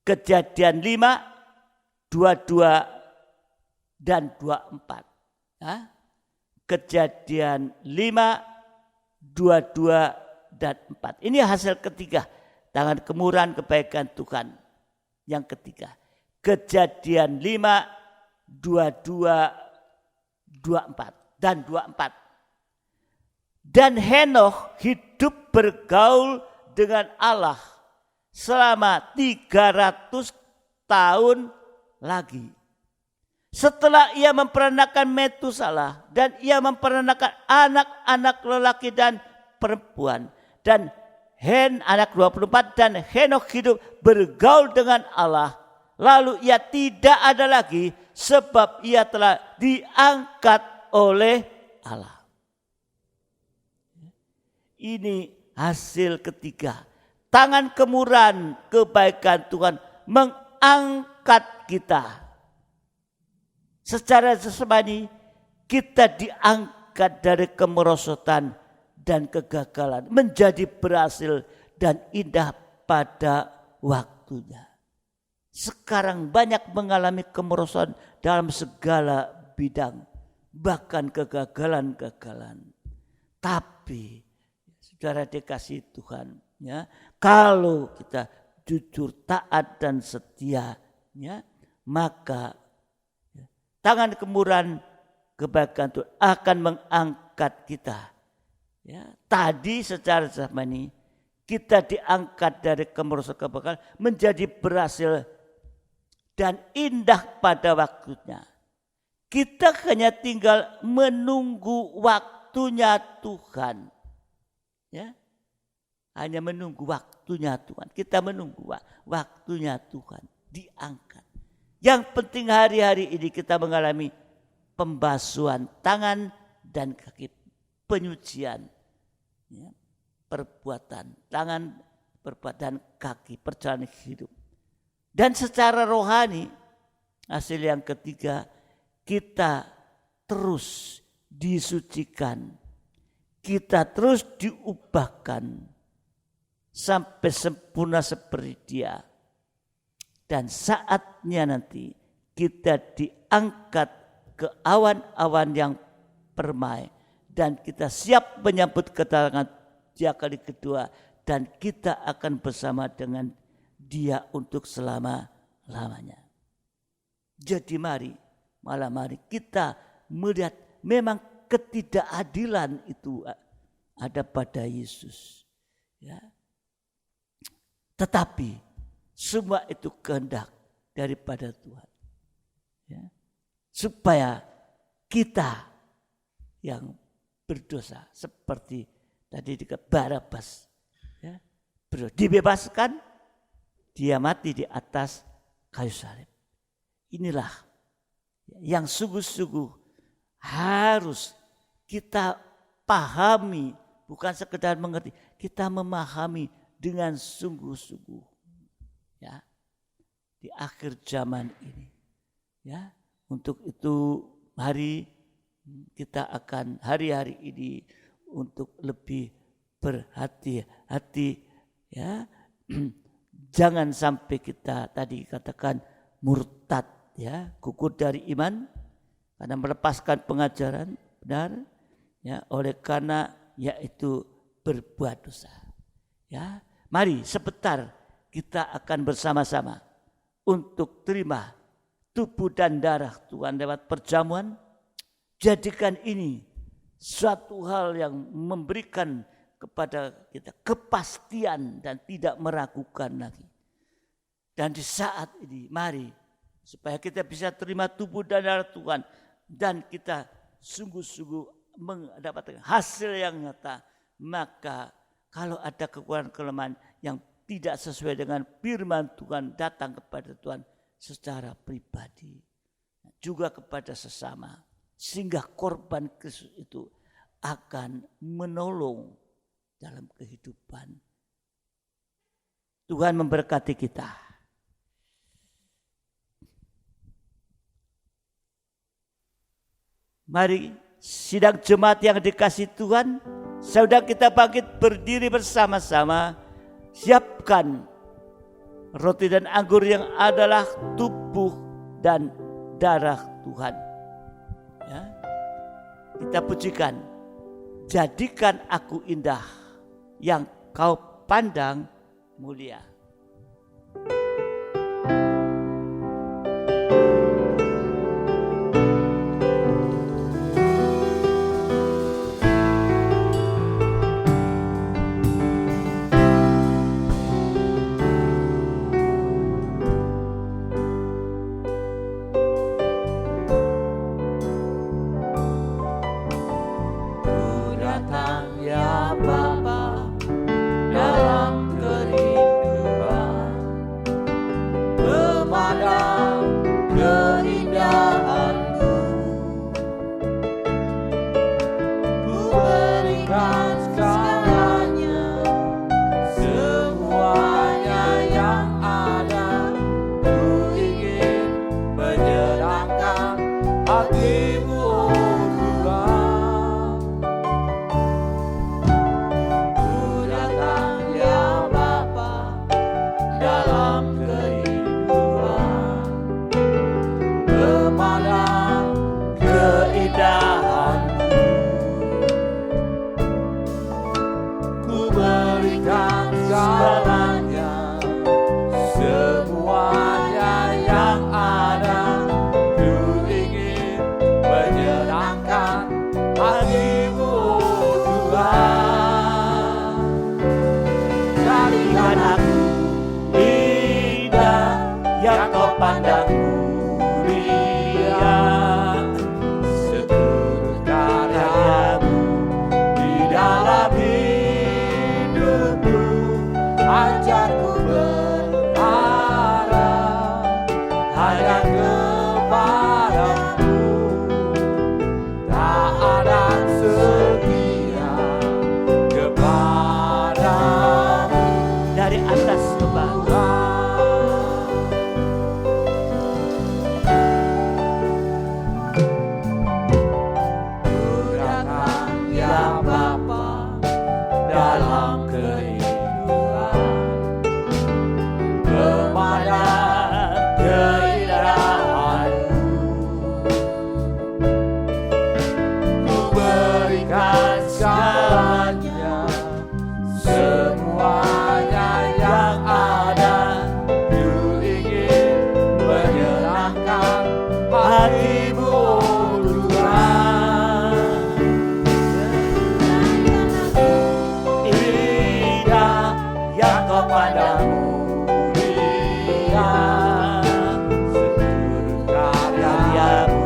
Kejadian 5, 22 dan 24. Ya. Kejadian 5, 22 dan 4. Ini hasil ketiga, tangan kemurahan kebaikan Tuhan. Yang ketiga, Kejadian 5, 22, 24 dan 24. Dan Henokh hidup bergaul dengan Allah selama 300 tahun lagi. Setelah ia memperanakan Metusalah dan ia memperanakan anak-anak lelaki dan perempuan. Dan anak 24 dan Henokh hidup bergaul dengan Allah. Lalu ia tidak ada lagi sebab ia telah diangkat oleh Allah. Ini hasil ketiga. Tangan kemurahan kebaikan Tuhan mengangkat kita. Secara jasmani kita diangkat dari kemerosotan dan kegagalan menjadi berhasil dan indah pada waktunya. Sekarang banyak mengalami kemerosotan dalam segala bidang, bahkan kegagalan-kegagalan. Tapi saudara dikasih Tuhan, ya, kalau kita jujur, taat dan setia, ya, maka tangan kemurahan kebaikan Tuhan akan mengangkat kita. Ya, tadi secara jasmani kita diangkat dari kemerosotan kebaikan menjadi berhasil dan indah pada waktunya. Kita hanya tinggal menunggu waktunya Tuhan. Ya, hanya menunggu waktunya Tuhan. Kita menunggu waktunya Tuhan diangkat. Yang penting hari-hari ini kita mengalami pembasuhan tangan dan kaki, penyucian, ya, perbuatan tangan, perbuatan kaki, perjalanan hidup. Dan secara rohani, hasil yang ketiga, kita terus disucikan, kita terus diubahkan sampai sempurna seperti Dia. Dan saatnya nanti kita diangkat ke awan-awan yang permai dan kita siap menyambut kedatangan Dia kali kedua dan kita akan bersama dengan Dia untuk selama-lamanya. Jadi malam hari kita melihat memang ketidakadilan itu ada pada Yesus. Ya. Tetapi semua itu kehendak daripada Tuhan. Ya. Supaya kita yang berdosa seperti tadi dikatakan Barabas, ya, dibebaskan, dia mati di atas kayu salib. Inilah yang sungguh-sungguh harus kita pahami, bukan sekedar mengerti, kita memahami dengan sungguh-sungguh. Ya, di akhir zaman ini, ya, untuk itu mari kita akan hari-hari ini untuk lebih berhati-hati, ya. Jangan sampai kita tadi katakan murtad, ya, gugur dari iman karena melepaskan pengajaran benar, ya, oleh karena yaitu berbuat dosa. Ya, mari sebentar kita akan bersama-sama untuk terima tubuh dan darah Tuhan lewat perjamuan. Jadikan ini suatu hal yang memberikan kepada kita kepastian dan tidak meragukan lagi. Dan di saat ini mari supaya kita bisa terima tubuh dan darah Tuhan dan kita sungguh-sungguh mendapatkan hasil yang nyata. Maka kalau ada kekurangan kelemahan yang tidak sesuai dengan firman Tuhan, datang kepada Tuhan secara pribadi, juga kepada sesama, sehingga korban Kristus itu akan menolong dalam kehidupan. Tuhan memberkati kita. Mari sidang jemaat yang dikasihi Tuhan, saudara kita bangkit berdiri bersama-sama. Siapkan roti dan anggur yang adalah tubuh dan darah Tuhan. Ya. Kita pujikan. Jadikan aku indah yang kau pandang mulia. Ku berharap hanya kepadamu, tak ada setia kepadamu. Dari atas ke bawah, ya Bapa, dalam kehidupan memandang keindahan-Mu, Ku berikan segalanya, semuanya yang ada. Ku ingin menyenangkan hati-Mu, oh Tuhan. Indah yang Kau pandang mulia, seluruh karya-Mu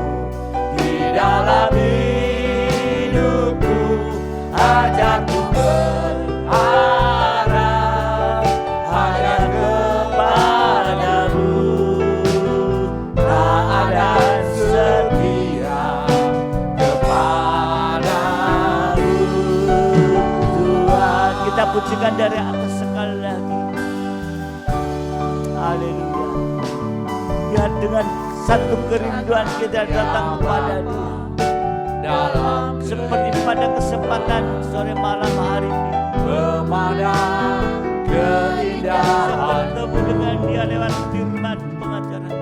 di dalam hidupku. Ajak ku berharap hanya kepadamu, tak ada setia kepadamu. Tuhan, kita pujikan dari atas sekali lagi. Haleluya. Biar dengan satu kerinduan kita datang kepada Dia, Dalam seperti pada kesempatan sore malam hari ini, memandang keindahan, bertemu dengan Dia lewat firman pengajaran.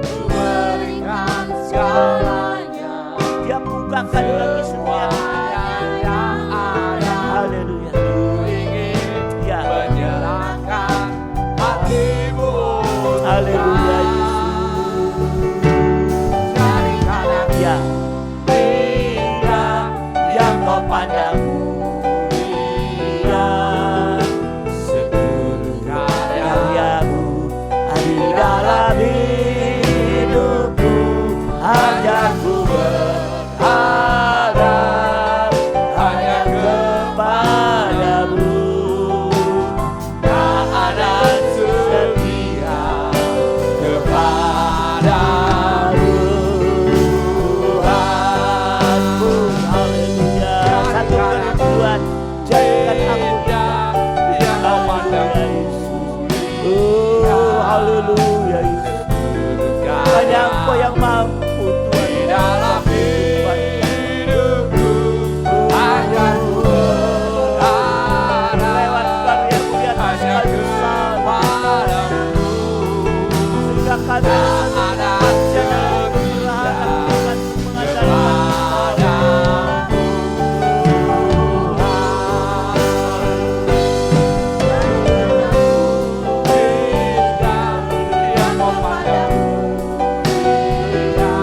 Ku berikan segalanya, Dia bukakan bagi setiap semuanya yang ada. haleluya. Ku ingin Ya, menyerahkan hati-Mu, haleluya Yesus. Jadikan aku Ya, indah yang Kau pandang mulia, seluruh karya karya-Mu di dalam hidupku. Ajak ku berharap hanya kepadamu, tak ada setia kepadamu. Tuhanku, haleluya. Satu kerinduan, jadikan aku indah yang Kau pandang oh, haleluya Yesus. Hanya Engkau yang mampu Tuhan. di dalam hidupku. Hanya ku berharap Lewat karya-Mu di atas hanya kayu salib, kepadamu, sehingga kami tak ada jangan berharap akan mengandalkan kepadamu. Indah yang Kau pandang mulia,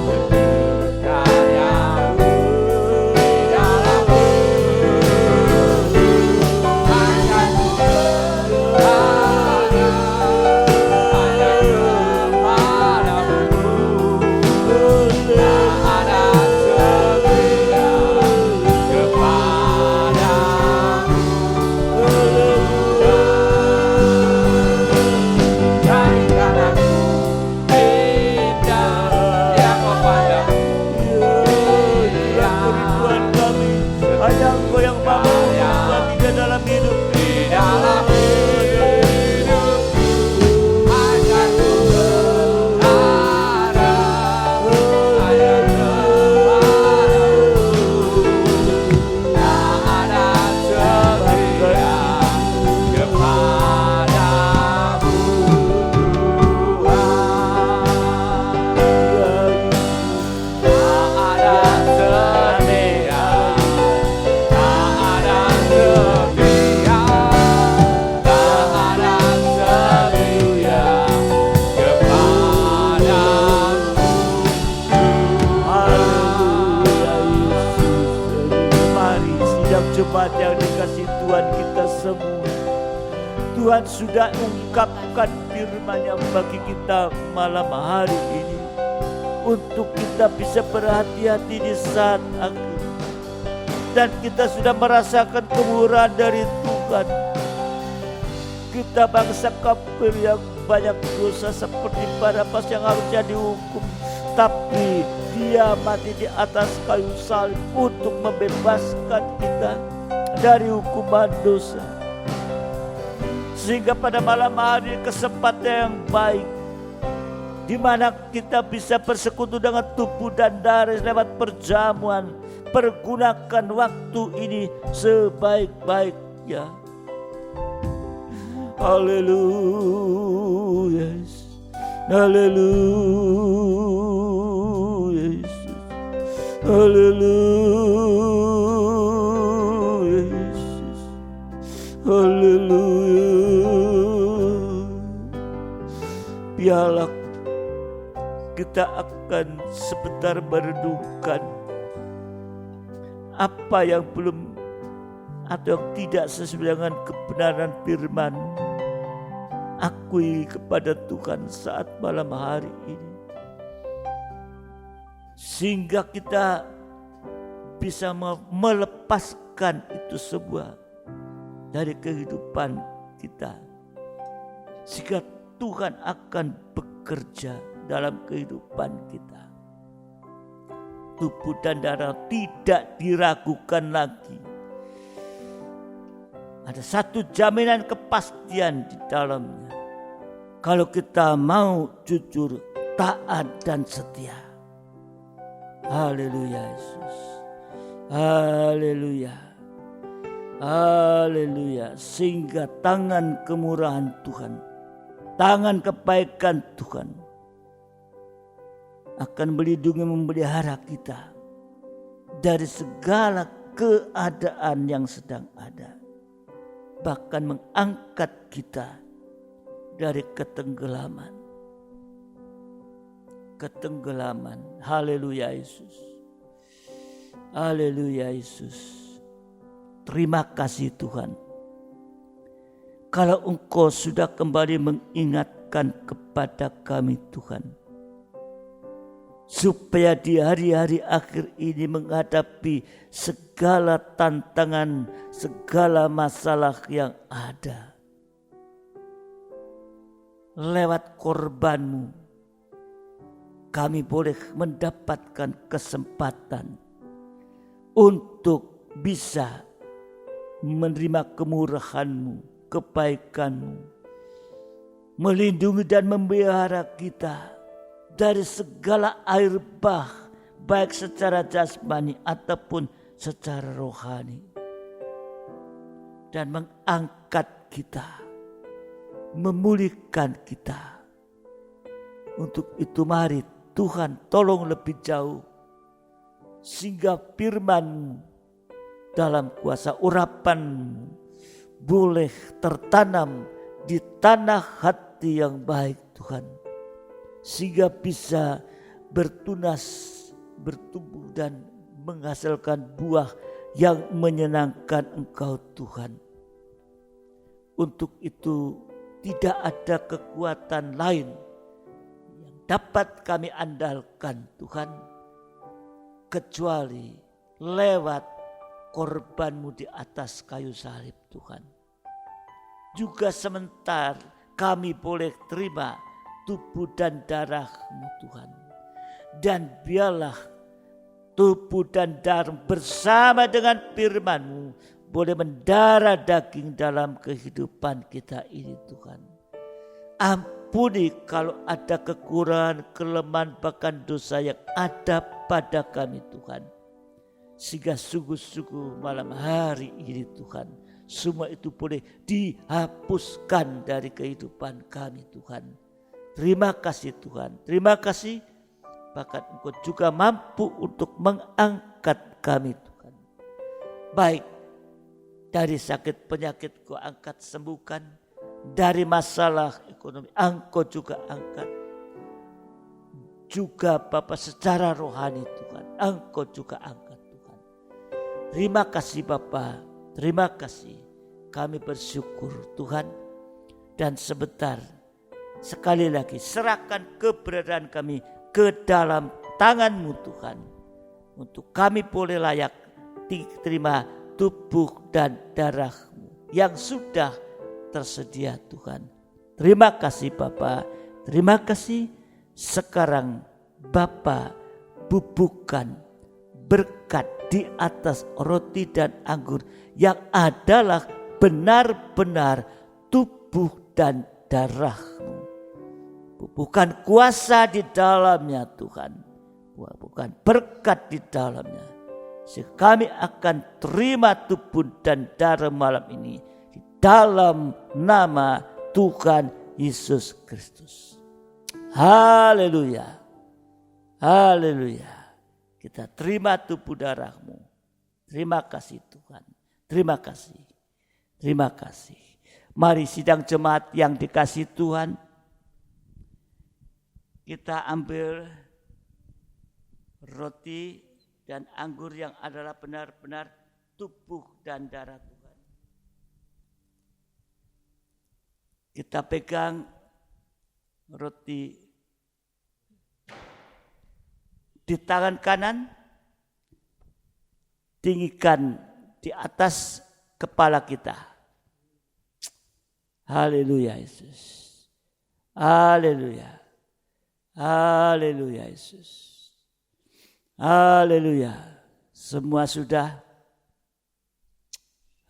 seluruh karya-Mu di dalam hidupku. Hanya ku berharap hanya kepadamu, tak ada setia kepadamu. Jadikan aku indah yang Kau pandang mulia, kerinduan kami. Hanya Engkau yang mampu membuat kita dalam hidup. di dalam hidupku. Hanya ku berharap hanya kepadamu, tak ada setia kepadamu, Tuhan. Tak ada setia, tak ada setia, tak ada setia kepadamu, Haleluya Yesus. Mari sidang jemaat yang dikasih Tuhan kita semua. Tuhan sudah ungkapkan firman-Nya bagi kita malam hari ini, untuk kita bisa berhati-hati di saat akhir. Dan kita sudah merasakan kemurahan dari Tuhan, kita bangsa kafir yang banyak dosa seperti Barabas yang harusnya dihukum, tapi dia mati di atas kayu salib untuk membebaskan kita dari hukuman dosa. Sehingga pada malam hari kesempatan yang baik, di mana kita bisa bersekutu dengan tubuh dan darah lewat perjamuan. Pergunakan waktu ini sebaik-baiknya. Haleluya, haleluya, Yesus. Haleluya, Yesus. Haleluya. Biarlah kita akan sebentar merenungkan apa yang belum atau yang tidak sesuai dengan kebenaran firman. Akui kepada Tuhan saat malam hari ini, sehingga kita bisa melepaskan itu semua dari kehidupan kita, sehingga Tuhan akan bekerja dalam kehidupan kita. Tubuh dan darah tidak diragukan lagi. Ada satu jaminan kepastian di dalamnya. Kalau kita mau jujur, taat dan setia. Haleluya Yesus. Haleluya. Haleluya. Sehingga tangan kemurahan Tuhan, tangan kebaikan Tuhan akan melindungi memelihara kita dari segala keadaan yang sedang ada. Bahkan mengangkat kita dari ketenggelaman. Ketenggelaman. Haleluya Yesus. Haleluya Yesus. Terima kasih Tuhan. Kalau Engkau sudah kembali mengingatkan kepada kami Tuhan, supaya di hari-hari akhir ini menghadapi segala tantangan, segala masalah yang ada, lewat korban-Mu kami boleh mendapatkan kesempatan untuk bisa menerima kemurahan-Mu, kebaikan-Mu, melindungi dan memelihara kita dari segala air bah, baik secara jasmani ataupun secara rohani, dan mengangkat kita, memulihkan kita. Untuk itu mari Tuhan tolong lebih jauh, sehingga firman-Mu dalam kuasa urapan-Mu boleh tertanam di tanah hati yang baik Tuhan, sehingga bisa bertunas, bertumbuh dan menghasilkan buah yang menyenangkan Engkau Tuhan. Untuk itu tidak ada kekuatan lain yang dapat kami andalkan Tuhan, kecuali lewat korban-Mu di atas kayu salib Tuhan. Juga sebentar kami boleh terima tubuh dan darah-Mu Tuhan. Dan biarlah tubuh dan darah bersama dengan firman-Mu boleh mendarah daging dalam kehidupan kita ini Tuhan. Ampuni kalau ada kekurangan, kelemahan, bahkan dosa yang ada pada kami Tuhan. Sehingga sungguh-sungguh malam hari ini Tuhan, semua itu boleh dihapuskan dari kehidupan kami Tuhan. Terima kasih Tuhan, terima kasih. Bahkan Engkau juga mampu untuk mengangkat kami Tuhan. Baik dari sakit penyakit Kau angkat sembuhkan. Dari masalah ekonomi Engkau juga angkat. Juga Bapa secara rohani Tuhan, Engkau juga angkat Tuhan. Terima kasih Bapa, terima kasih. Kami bersyukur Tuhan. Dan sebentar sekali lagi serahkan keberadaan kami ke dalam tangan-Mu Tuhan. Untuk kami boleh layak diterima tubuh dan darah-Mu yang sudah tersedia Tuhan. Terima kasih Bapa, terima kasih. Sekarang Bapa bubuhkan berkat di atas roti dan anggur yang adalah benar-benar tubuh dan darah-Mu. Bubuhkan kuasa di dalamnya Tuhan, bukan berkat di dalamnya. Sehingga kami akan terima tubuh dan darah malam ini di dalam nama Tuhan Yesus Kristus. Haleluya. Haleluya. Kita terima tubuh darah-Mu. Terima kasih Tuhan. Terima kasih. Terima kasih. Mari sidang jemaat yang dikasihi Tuhan. Kita ambil roti dan anggur yang adalah benar-benar tubuh dan darah Tuhan. Kita pegang roti di tangan kanan, tinggikan di atas kepala kita. Haleluya Yesus. Haleluya. Haleluya Yesus. Haleluya. Semua sudah.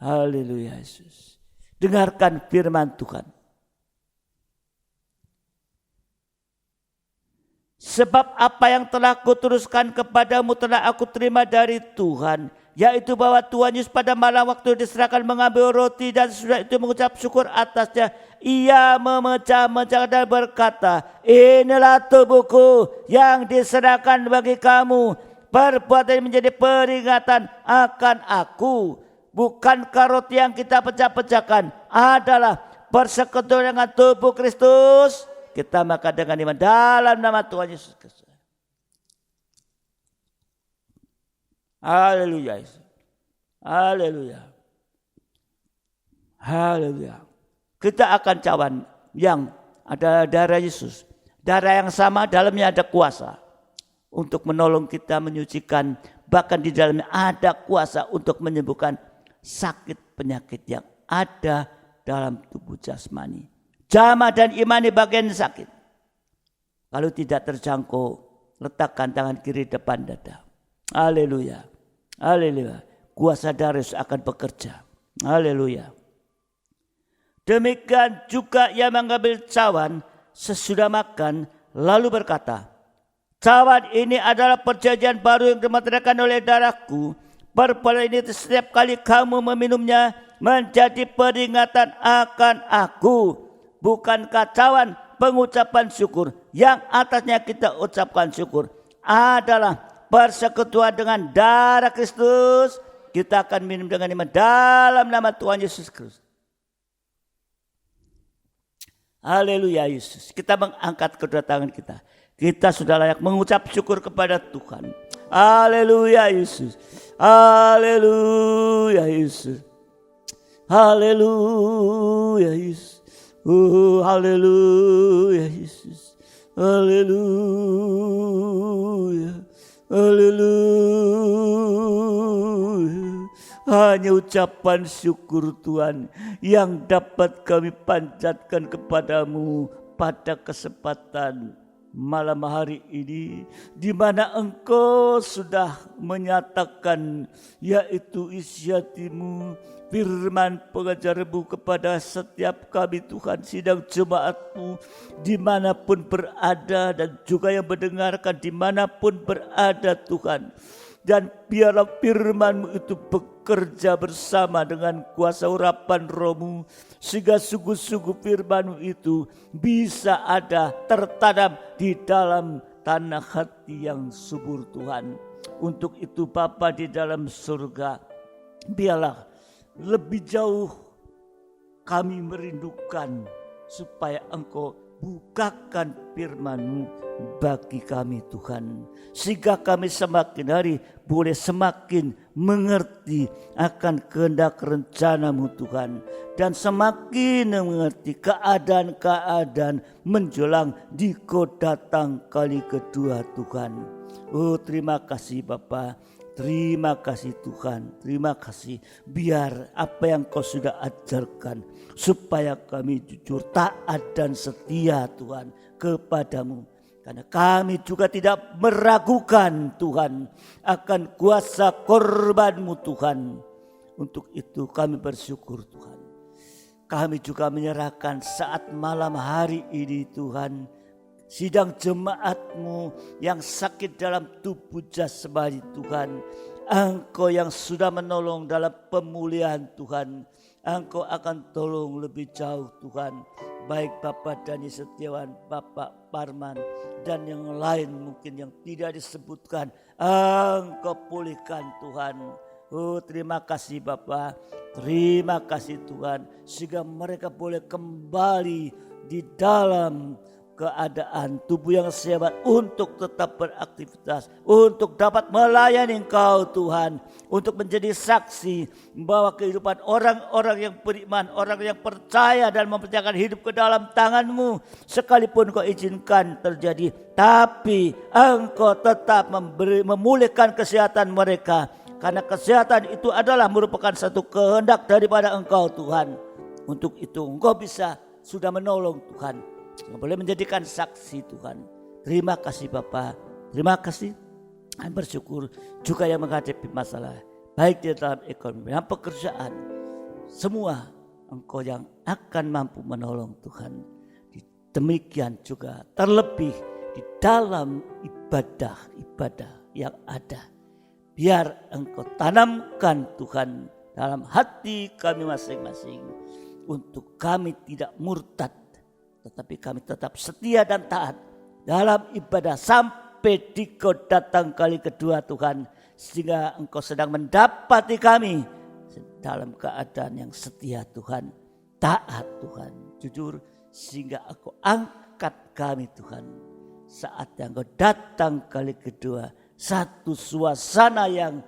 Haleluya Yesus. Dengarkan firman Tuhan. Sebab apa yang telah kuteruskan kepadamu telah aku terima dari Tuhan, yaitu bahwa Tuhan Yesus pada malam waktu diserahkan mengambil roti dan sesudah itu mengucap syukur atasnya. Ia memecah-mecah dan berkata, inilah tubuhku yang diserahkan bagi kamu. Perbuatan ini menjadi peringatan akan aku. Bukankah roti yang kita pecah-pecahkan adalah persekutuan dengan tubuh Kristus? Kita makan dengan iman dalam nama Tuhan Yesus Kristus. Haleluya. Haleluya. Haleluya. Kita akan cawan yang ada darah Yesus. Darah yang sama dalamnya ada kuasa untuk menolong kita menyucikan. Bahkan di dalamnya ada kuasa untuk menyembuhkan sakit penyakit yang ada dalam tubuh jasmani. Jamah dan imani bagian sakit. Kalau tidak terjangkau, letakkan tangan kiri depan dada. Haleluya. Haleluya. Kuasa darah akan bekerja. Haleluya. Demikian juga ia mengambil cawan sesudah makan lalu berkata, cawan ini adalah perjanjian baru yang dimeteraikan oleh darahku. Perbuatan ini setiap kali kamu meminumnya menjadi peringatan akan aku. Bukankah cawan pengucapan syukur yang atasnya kita ucapkan syukur adalah persekutuan dengan darah Kristus? Kita akan minum dengan iman dalam nama Tuhan Yesus Kristus. Haleluya Yesus. Kita mengangkat kedua tangan kita. Kita sudah layak mengucap syukur kepada Tuhan. Haleluya Yesus. Haleluya Yesus. Haleluya Yesus. Oh, haleluya Yesus. Haleluya. Haleluya. Hanya ucapan syukur Tuhan yang dapat kami panjatkan kepadamu pada kesempatan malam hari ini, di mana Engkau sudah menyatakan, yaitu isi hati-Mu, firman pengajar-Mu kepada setiap kami Tuhan, sidang jemaat-Mu dimanapun berada dan juga yang mendengarkan dimanapun berada Tuhan. Dan biarlah firman-Mu itu bekerja bersama dengan kuasa urapan Roh-Mu, sehingga sungguh-sungguh firman-Mu itu bisa ada tertanam di dalam tanah hati yang subur Tuhan. Untuk itu Bapa di dalam surga, biarlah lebih jauh kami merindukan supaya Engkau bukakan firman-Mu bagi kami Tuhan, sehingga kami semakin hari boleh semakin mengerti akan kehendak rencana-Mu Tuhan, dan semakin mengerti keadaan-keadaan menjelang di Kau datang kali kedua Tuhan. Oh, terima kasih Bapa. Terima kasih Tuhan, terima kasih. Biar apa yang Kau sudah ajarkan, supaya kami jujur, taat dan setia Tuhan kepadamu. Karena kami juga tidak meragukan Tuhan akan kuasa korban-Mu Tuhan. Untuk itu kami bersyukur Tuhan. Kami juga menyerahkan saat malam hari ini Tuhan, sidang jemaat-Mu yang sakit dalam tubuh jasmani Tuhan. Engkau yang sudah menolong dalam pemulihan Tuhan. Engkau akan tolong lebih jauh Tuhan. Baik Bapak Dani Setiawan, Bapak Parman, dan yang lain mungkin yang tidak disebutkan. Engkau pulihkan Tuhan. Oh, terima kasih Bapak. Terima kasih Tuhan. Sehingga mereka boleh kembali di dalam keadaan tubuh yang sehat untuk tetap beraktivitas, untuk dapat melayani Engkau Tuhan, untuk menjadi saksi bahwa kehidupan orang-orang yang beriman, orang yang percaya dan mempercayakan hidup ke dalam tangan-Mu, sekalipun Kau izinkan terjadi, tapi Engkau tetap memulihkan kesehatan mereka, karena kesehatan itu adalah merupakan satu kehendak daripada Engkau Tuhan. Untuk itu Engkau sudah menolong Tuhan, yang boleh menjadikan saksi Tuhan. Terima kasih Bapa. Terima kasih. Dan bersyukur juga yang menghadapi masalah, baik di dalam ekonomi dan pekerjaan. Semua Engkau yang akan mampu menolong Tuhan. Demikian juga terlebih di dalam ibadah yang ada. Biar Engkau tanamkan Tuhan dalam hati kami masing-masing. Untuk kami tidak murtad, tetapi kami tetap setia dan taat dalam ibadah sampai di Kau datang kali kedua Tuhan. Sehingga Engkau sedang mendapati kami dalam keadaan yang setia Tuhan. Taat Tuhan, jujur, sehingga Engkau angkat kami Tuhan. Saat yang Engkau datang kali kedua, satu suasana yang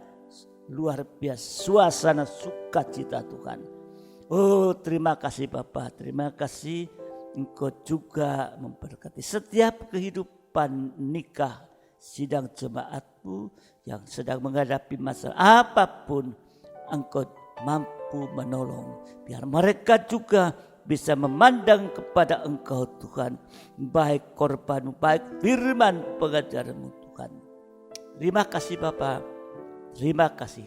luar biasa, suasana sukacita Tuhan. Oh, terima kasih Bapak, terima kasih. Engkau juga memberkati setiap kehidupan nikah sidang jemaat-Mu yang sedang menghadapi masalah apapun. Engkau mampu menolong, biar mereka juga bisa memandang kepada Engkau Tuhan, baik korban-Mu, baik firman pengajaran-Mu Tuhan. Terima kasih Bapak, terima kasih.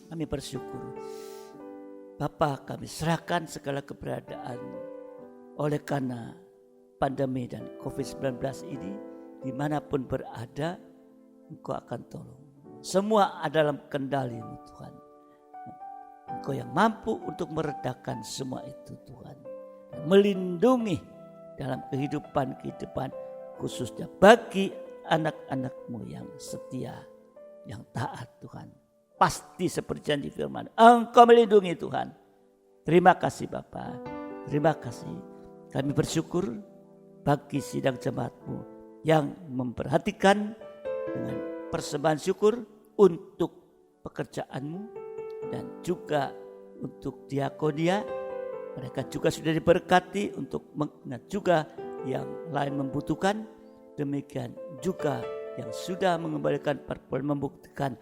Kami bersyukur Bapak, kami serahkan segala keberadaan oleh karena pandemi dan COVID-19 ini, dimanapun berada, Engkau akan tolong. Semua ada dalam kendali-Mu Tuhan. Engkau yang mampu untuk meredakan semua itu Tuhan. Melindungi dalam kehidupan khususnya bagi anak-anak-Mu yang setia, yang taat Tuhan. Pasti seperti janji firman, Engkau melindungi Tuhan. Terima kasih Bapa, terima kasih. Kami bersyukur bagi sidang jemaat-Mu yang memperhatikan dengan persembahan syukur untuk pekerjaan-Mu dan juga untuk diakonia. Mereka juga sudah diberkati untuk mengingat juga yang lain membutuhkan. Demikian juga yang sudah mengembalikan parpol membuktikan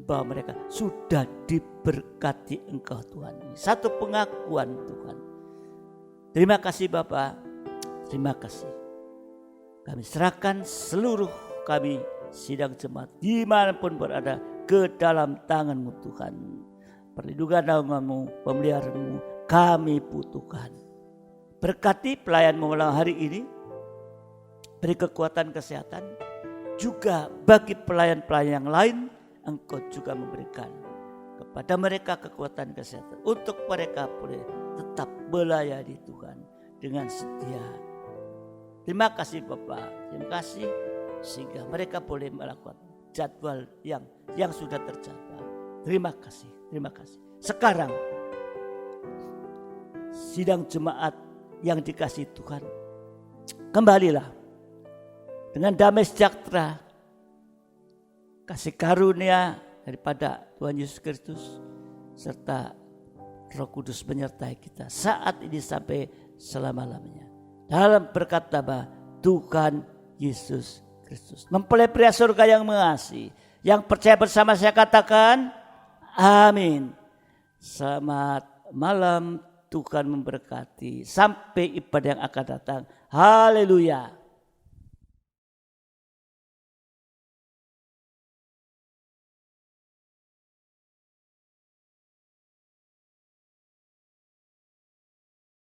bahwa mereka sudah diberkati Engkau Tuhan. Satu pengakuan Tuhan. Terima kasih Bapak, terima kasih. Kami serahkan seluruh kami sidang jemaat dimanapun berada ke dalam tangan-Mu Tuhan. Perlindungan naungan-Mu, pemeliharaanmu kami butuhkan. Berkati pelayan-Mu malam hari ini, beri kekuatan kesehatan. Juga bagi pelayan-pelayan yang lain, Engkau juga memberikan kepada mereka kekuatan kesehatan. Untuk mereka boleh tetap melayani Tuhan dengan setia. Terima kasih Bapak, terima kasih. Sehingga mereka boleh melakukan jadwal yang sudah tercapai. Terima kasih, terima kasih. Sekarang, sidang jemaat yang dikasihi Tuhan, kembalilah dengan damai sejahtera, kasih karunia daripada Tuhan Yesus Kristus serta Roh Kudus menyertai kita saat ini sampai selama-lamanya. Dalam berkat nama Tuhan Yesus Kristus, mempelai pria surga yang mengasihi, Yang percaya bersama saya katakan, amin. Selamat malam, Tuhan memberkati. Sampai ibadah yang akan datang. Haleluya.